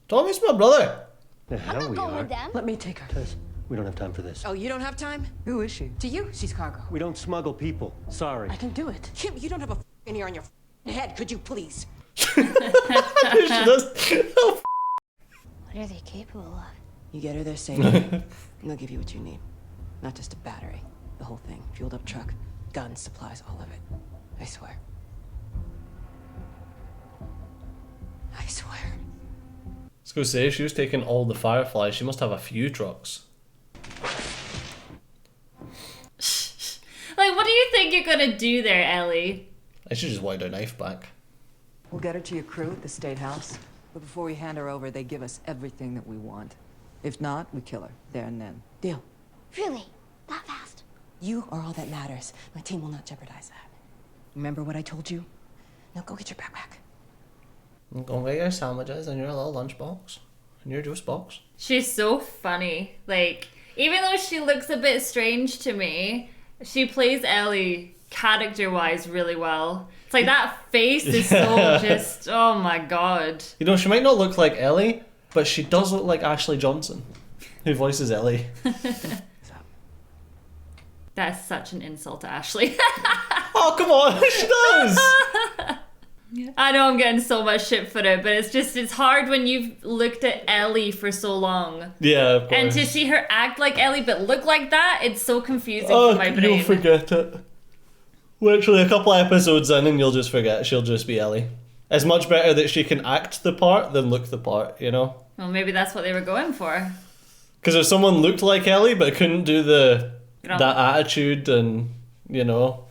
Tommy's my brother. The hell we are. Let me take her. Tess, we don't have time for this. Oh, you don't have time? Who is she? To you, she's cargo. We don't smuggle people. Sorry. I can do it. Kim, you don't have a in here on your head, could you please? She does. What are they capable of? You get her there safely, and they'll give you what you need. Not just a battery, the whole thing. Fueled up truck, guns, supplies, all of it. I swear. I swear. I was going to say, she was taking all the fireflies. She must have a few trucks. Like, what do you think you're gonna do there, Ellie? I should just want her knife back. We'll get her to your crew at the State House. But before we hand her over, they give us everything that we want. If not, we kill her, there and then. Deal? Really? That fast? You are all that matters. My team will not jeopardize that. Remember what I told you? Now go get your backpack. Go get your sandwiches and your little lunchbox and your juice box. She's so funny. Like, even though she looks a bit strange to me, she plays Ellie character-wise really well. It's like that face is so just, oh my god. You know, she might not look like Ellie, but she does look like Ashley Johnson, who voices Ellie. That's such an insult to Ashley. Oh, come on, she does! I know I'm getting so much shit for it, but it's hard when you've looked at Ellie for so long. Yeah, of course. And to see her act like Ellie but look like that, it's so confusing for my brain. You'll forget it. Literally a couple episodes in and you'll just forget she'll just be Ellie. It's much better that she can act the part than look the part, you know? Well, maybe that's what they were going for. Because if someone looked like Ellie but couldn't do that attitude and, you know,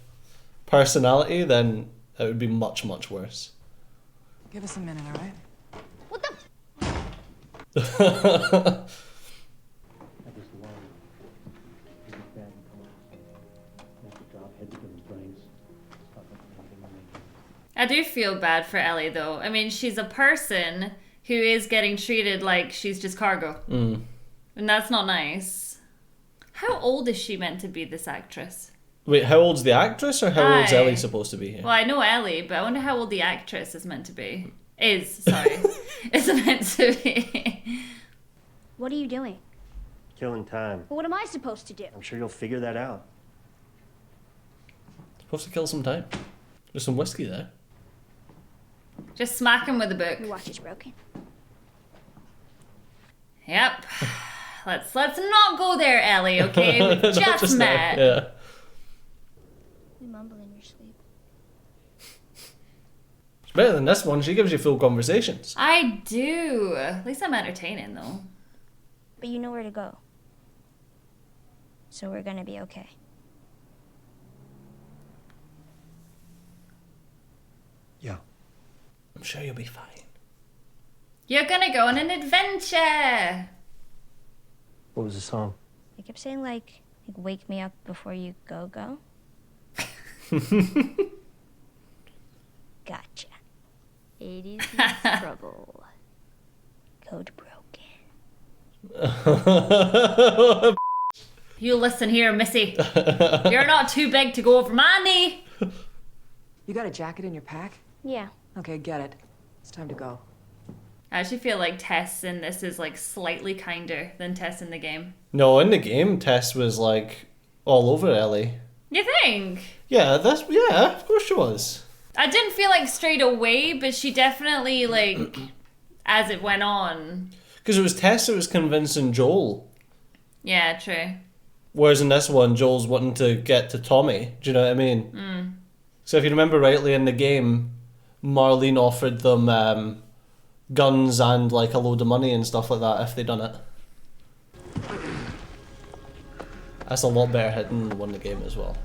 personality, then it would be much, much worse. Give us a minute, all right? What the? I do feel bad for Ellie, though. I mean, she's a person who is getting treated like she's just cargo. Mm. And that's not nice. How old is she meant to be, this actress? Wait, how old's the actress or how old's Ellie supposed to be here? Well, I know Ellie, but I wonder how old the actress is meant to be. Is meant to be. What are you doing? Killing time. What am I supposed to do? I'm sure you'll figure that out. Supposed to kill some time. There's some whiskey there. Just smack him with a book. Your watch is broken. Yep. Let's not go there, Ellie, okay? We just met. Yeah. You mumble in your sleep. It's better than this one. She gives you full conversations. I do. At least I'm entertaining, though. But you know where to go. So we're gonna be okay. Yeah. I'm sure you'll be fine. You're gonna go on an adventure. What was the song? I kept saying like wake me up before you go. Gotcha. 80s trouble. Code broken. You listen here, Missy. You're not too big to go over my knee. You got a jacket in your pack? Yeah. Okay, get it. It's time to go. I actually feel like Tess in this is like slightly kinder than Tess in the game. No, in the game, Tess was like all over Ellie. You think? Yeah, of course she was. I didn't feel like straight away, but she definitely like as it went on. Because it was Tess that was convincing Joel. Yeah, true. Whereas in this one, Joel's wanting to get to Tommy. Do you know what I mean? Mm. So if you remember rightly in the game, Marlene offered them guns and like a load of money and stuff like that if they done it. That's a lot better hit than the one in the game as well.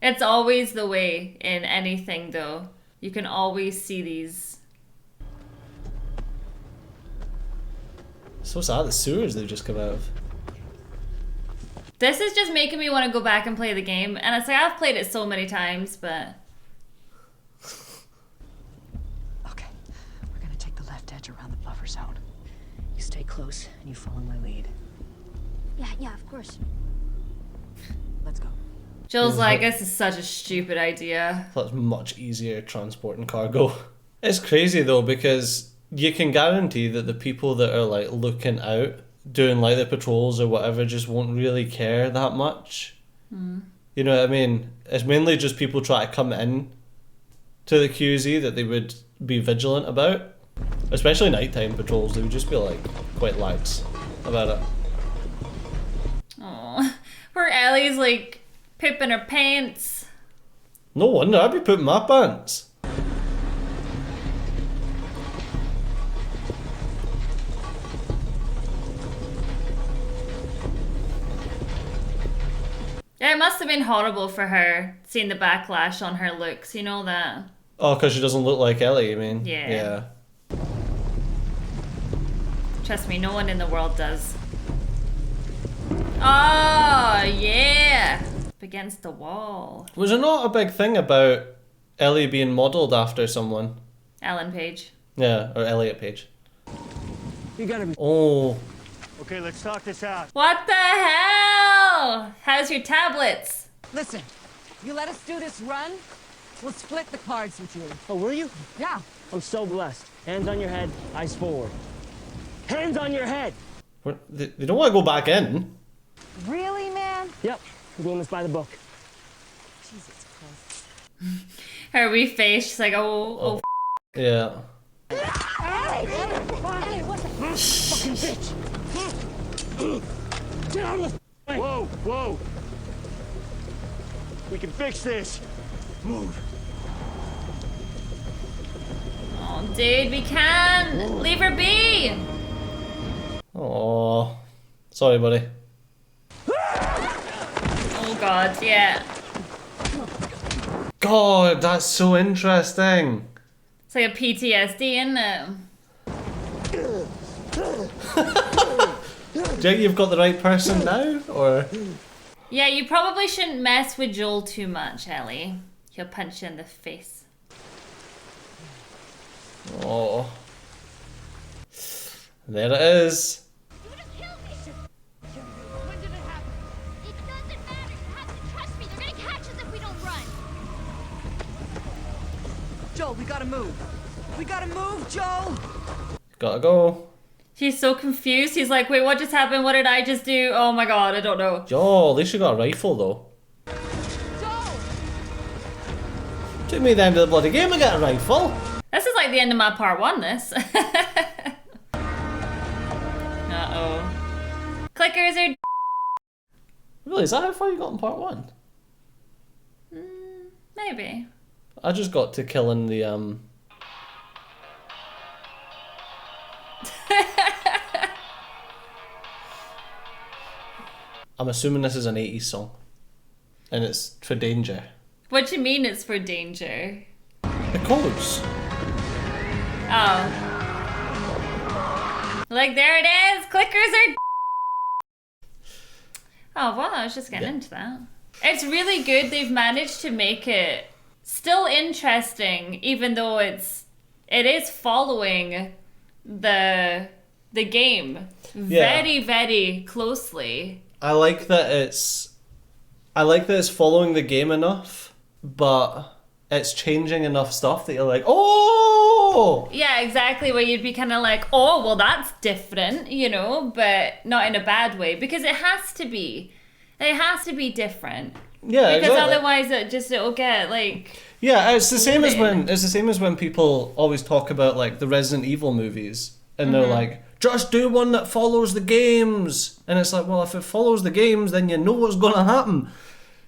It's always the way in anything, though. You can always see these. So sad, the sewers they've just come out of. This is just making me want to go back and play the game. And it's like, I've played it so many times, but... Okay, we're gonna take the left edge around the buffer zone. You stay close and you follow my lead. Yeah, of course. Let's go. Joel's like, this is such a stupid idea. That's much easier transporting cargo. It's crazy though, because you can guarantee that the people that are like looking out, doing like the patrols or whatever, just won't really care that much. Mm. You know what I mean? It's mainly just people try to come in to the QZ that they would be vigilant about. Especially nighttime patrols, they would just be like quite lax about it. Aww. Poor Ellie's like pooping her pants. No wonder, I'd be pooping my pants. It must have been horrible for her, seeing the backlash on her looks, you know that? Oh, because she doesn't look like Ellie, you mean? Yeah. Trust me, no one in the world does. Oh, yeah! Up against the wall. Was there not a big thing about Ellie being modelled after someone? Ellen Page. Yeah, or Elliot Page. You gotta be... Oh. Okay, let's talk this out. What the hell? How's your tablets? Listen, you let us do this run, we'll split the cards with you. Oh, will you? Yeah. I'm so blessed. Hands on your head, eyes forward. Hands on your head! They don't want to go back in. Really, man? Yep, we're doing this by the book. Jesus Christ. Her wee face, she's like, oh. Yeah. Hey, what the fucking bitch? Get out of the way! Whoa, whoa! We can fix this. Move. Oh, dude, we can! Leave her be! Oh, sorry, buddy. Oh god, yeah. God, that's so interesting. It's like a PTSD, isn't it? Do you think you've got the right person now, or? Yeah, you probably shouldn't mess with Joel too much, Ellie. He'll punch you in the face. Oh. There it is. Joel, we gotta move. We gotta move, Joel! Gotta go. He's so confused. He's like, wait, what just happened? What did I just do? Oh my god, I don't know. Yo, at least you got a rifle, though. Joel! Took me the end of the bloody game to get a rifle. This is like the end of my part 1, this. Uh-oh. Clickers are... Really, is that how far you got in part 1? Maybe. I just got to killing the, I'm assuming this is an 80s song. And it's for danger. What do you mean it's for danger? The codes. Oh. Like, there it is! Clickers are... Oh, well, I was just getting into that. It's really good they've managed to make it still interesting, even though it is following the game very, very closely. I like that it's following the game enough, but it's changing enough stuff that you're like, oh! Yeah, exactly, where you'd be kind of like, oh, well, that's different, you know, but not in a bad way, because it has to be. It has to be different. Yeah, because exactly. otherwise it'll get like... Yeah, it's the same as when people always talk about like the Resident Evil movies, and they're like, just do one that follows the games. And it's like, well, if it follows the games, then you know what's going to happen.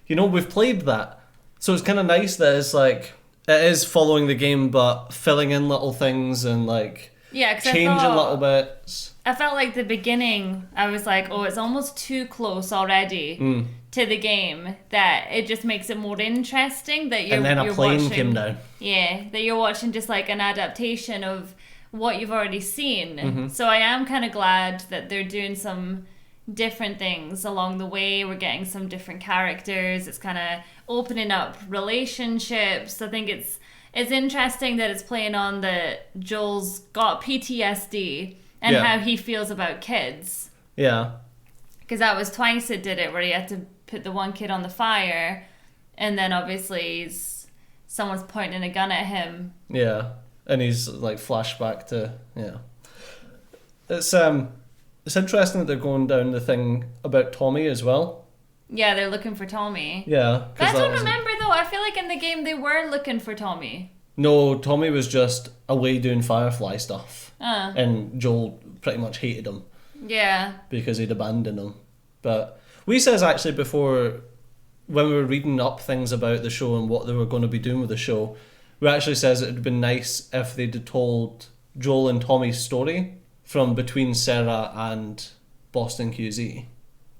You know, we've played that. So it's kind of nice that it's like, it is following the game, but filling in little things and like changing little bits. I felt like the beginning, I was like, oh, it's almost too close already to the game, that it just makes it more interesting that you're And then a plane watching, came down. Yeah, that you're watching just like an adaptation of what you've already seen. So I am kind of glad that they're doing some different things along the way. We're getting some different characters. It's kind of opening up relationships. I think it's interesting that it's playing on that Joel's got PTSD and how he feels about kids. Yeah. Because that was twice it did it, where he had to put the one kid on the fire, and then obviously someone's pointing a gun at him. Yeah. And he's like flashback to It's interesting that they're going down the thing about Tommy as well. Yeah, they're looking for Tommy. Yeah. But I don't remember though. I feel like in the game they were looking for Tommy. No, Tommy was just away doing Firefly stuff. Ah. And Joel pretty much hated him. Yeah. Because he'd abandoned him. But we says actually before, when we were reading up things about the show and what they were going to be doing with the show, we actually says it would have been nice if they'd have told Joel and Tommy's story from between Sarah and Boston QZ.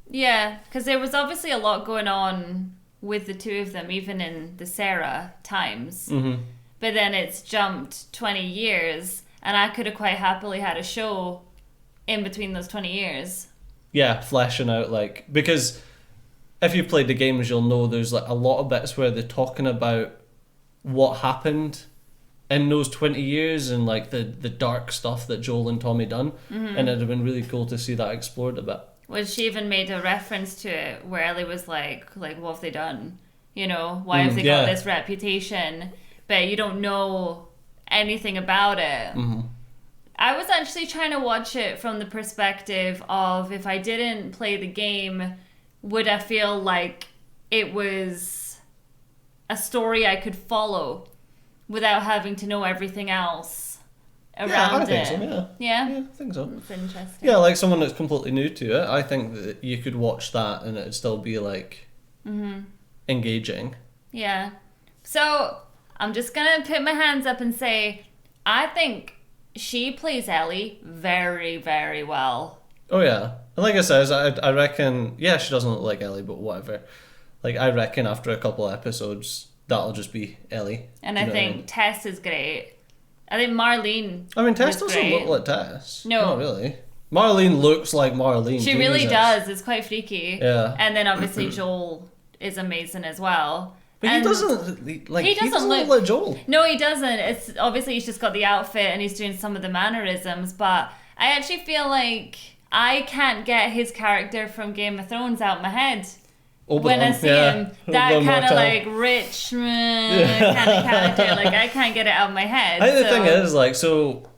Yeah, because there was obviously a lot going on with the two of them, even in the Sarah times. Mm-hmm. But then it's jumped 20 years, and I could have quite happily had a show in between those 20 years. Yeah, fleshing out, like, because if you've played the games, you'll know there's like a lot of bits where they're talking about what happened in those 20 years and like the dark stuff that Joel and Tommy done. Mm-hmm. And it'd have been really cool to see that explored a bit. Well, she even made a reference to it where Ellie was like, what have they done? You know, why have they got this reputation? But you don't know anything about it. Mm-hmm. I was actually trying to watch it from the perspective of, if I didn't play the game, would I feel like it was a story I could follow without having to know everything else around I think so, Yeah, I think so. That's interesting. Yeah, like someone that's completely new to it, I think that you could watch that and it'd still be like engaging. Yeah. So I'm just gonna put my hands up and say, I think she plays Ellie very, very well. Oh yeah, and like I said, I reckon, yeah, she doesn't look like Ellie, but whatever. Like, I reckon after a couple of episodes, that'll just be Ellie. And I think Tess is great. I think Marlene. I mean, Tess doesn't great. look like Tess. No. Not really. Marlene looks like Marlene. She really does. It's quite freaky. Yeah. And then obviously Joel is amazing as well. But and he doesn't look like Joel. No, he doesn't. It's obviously he's just got the outfit and he's doing some of the mannerisms. But I actually feel like I can't get his character from Game of Thrones out my head. When I see him, that kind of like rich kind of character, like I can't get it out of my head. I think the thing is, like, so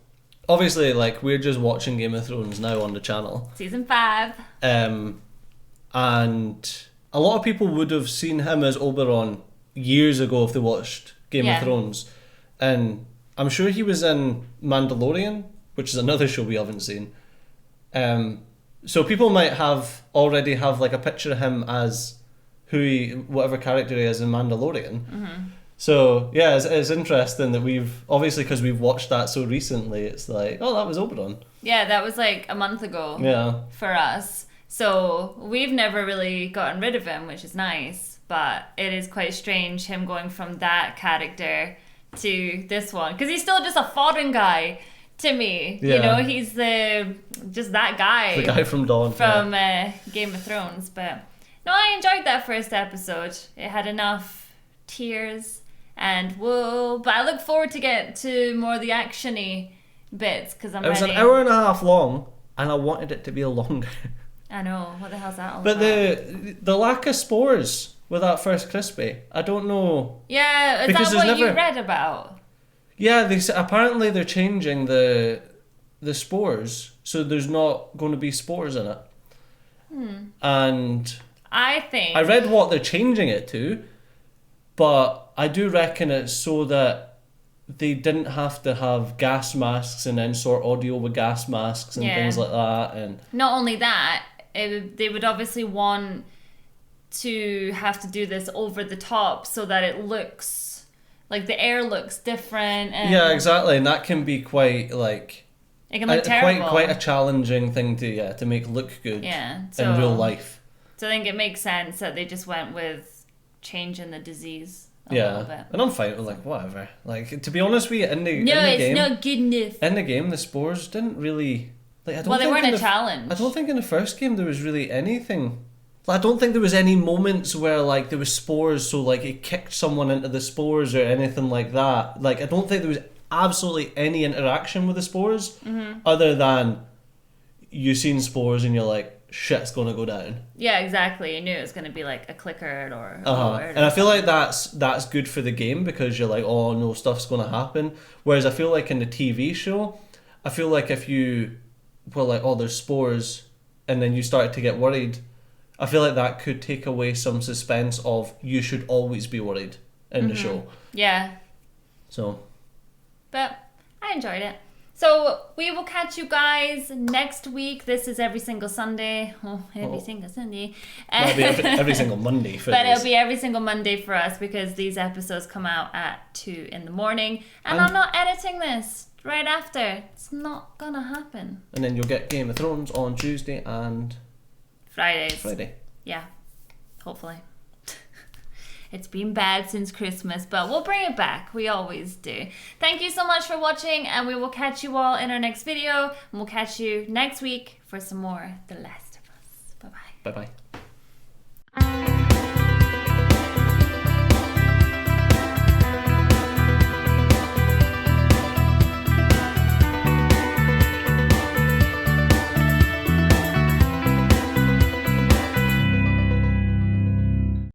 obviously, like, we're just watching Game of Thrones now on the channel. Season 5. And a lot of people would have seen him as Oberyn years ago if they watched Game of Thrones. And I'm sure he was in Mandalorian, which is another show we haven't seen. So people might already have like a picture of him as whatever character he is in Mandalorian. Mm-hmm. So yeah, it's interesting that because we've watched that so recently, it's like, oh, that was Oberyn. Yeah, that was like a month ago. Yeah. For us. So we've never really gotten rid of him, which is nice. But it is quite strange him going from that character to this one. Because he's still just a foreign guy to me. Yeah. You know, he's just that guy. The guy from Dawn. From Game of Thrones. But no, I enjoyed that first episode. It had enough tears and whoa. But I look forward to get to more of the action-y bits because I'm ready. It was an hour and a half long and I wanted it to be longer. I know. What the hell's that all but about? the lack of spores with that first crispy, I don't know. Yeah, is that what you read about? Yeah, apparently they're changing the spores, so there's not going to be spores in it. And I read what they're changing it to, but I do reckon it's so that they didn't have to have gas masks and insert audio with gas masks and things like that. And not only that, they would obviously want to have to do this over the top so that it looks like the air looks different. And yeah, exactly, and that can be quite like it can look terrible. Quite a challenging thing to make look good. Yeah, in real life. So I think it makes sense that they just went with changing the disease a little bit. And I'm fine with like whatever. Like, to be honest with you, in the game, it's not good enough. In the game, the spores didn't really like. They weren't a challenge. I don't think in the first game there was really anything. Like, I don't think there was any moments where like there was spores, so like it kicked someone into the spores or anything like that. Like, I don't think there was absolutely any interaction with the spores, other than you seen spores and you're like, shit's gonna go down. Yeah, exactly. You knew it was gonna be like a clicker or a word. And I feel like that's good for the game because you're like, oh no, stuff's gonna happen. Whereas I feel like in the TV show, I feel like if you were like, oh, there's spores, and then you started to get worried, I feel like that could take away some suspense of you should always be worried in the show. Yeah. So. But I enjoyed it. So we will catch you guys next week. This is every single Sunday. Every single Sunday. It'll be every single Monday for But it'll be every single Monday for us because these episodes come out at 2 in the morning. And I'm not editing this right after. It's not gonna happen. And then you'll get Game of Thrones on Tuesday and Fridays. Friday. Yeah, hopefully. It's been bad since Christmas, but we'll bring it back. We always do. Thank you so much for watching, and we will catch you all in our next video. And we'll catch you next week for some more The Last of Us. Bye-bye. Bye-bye.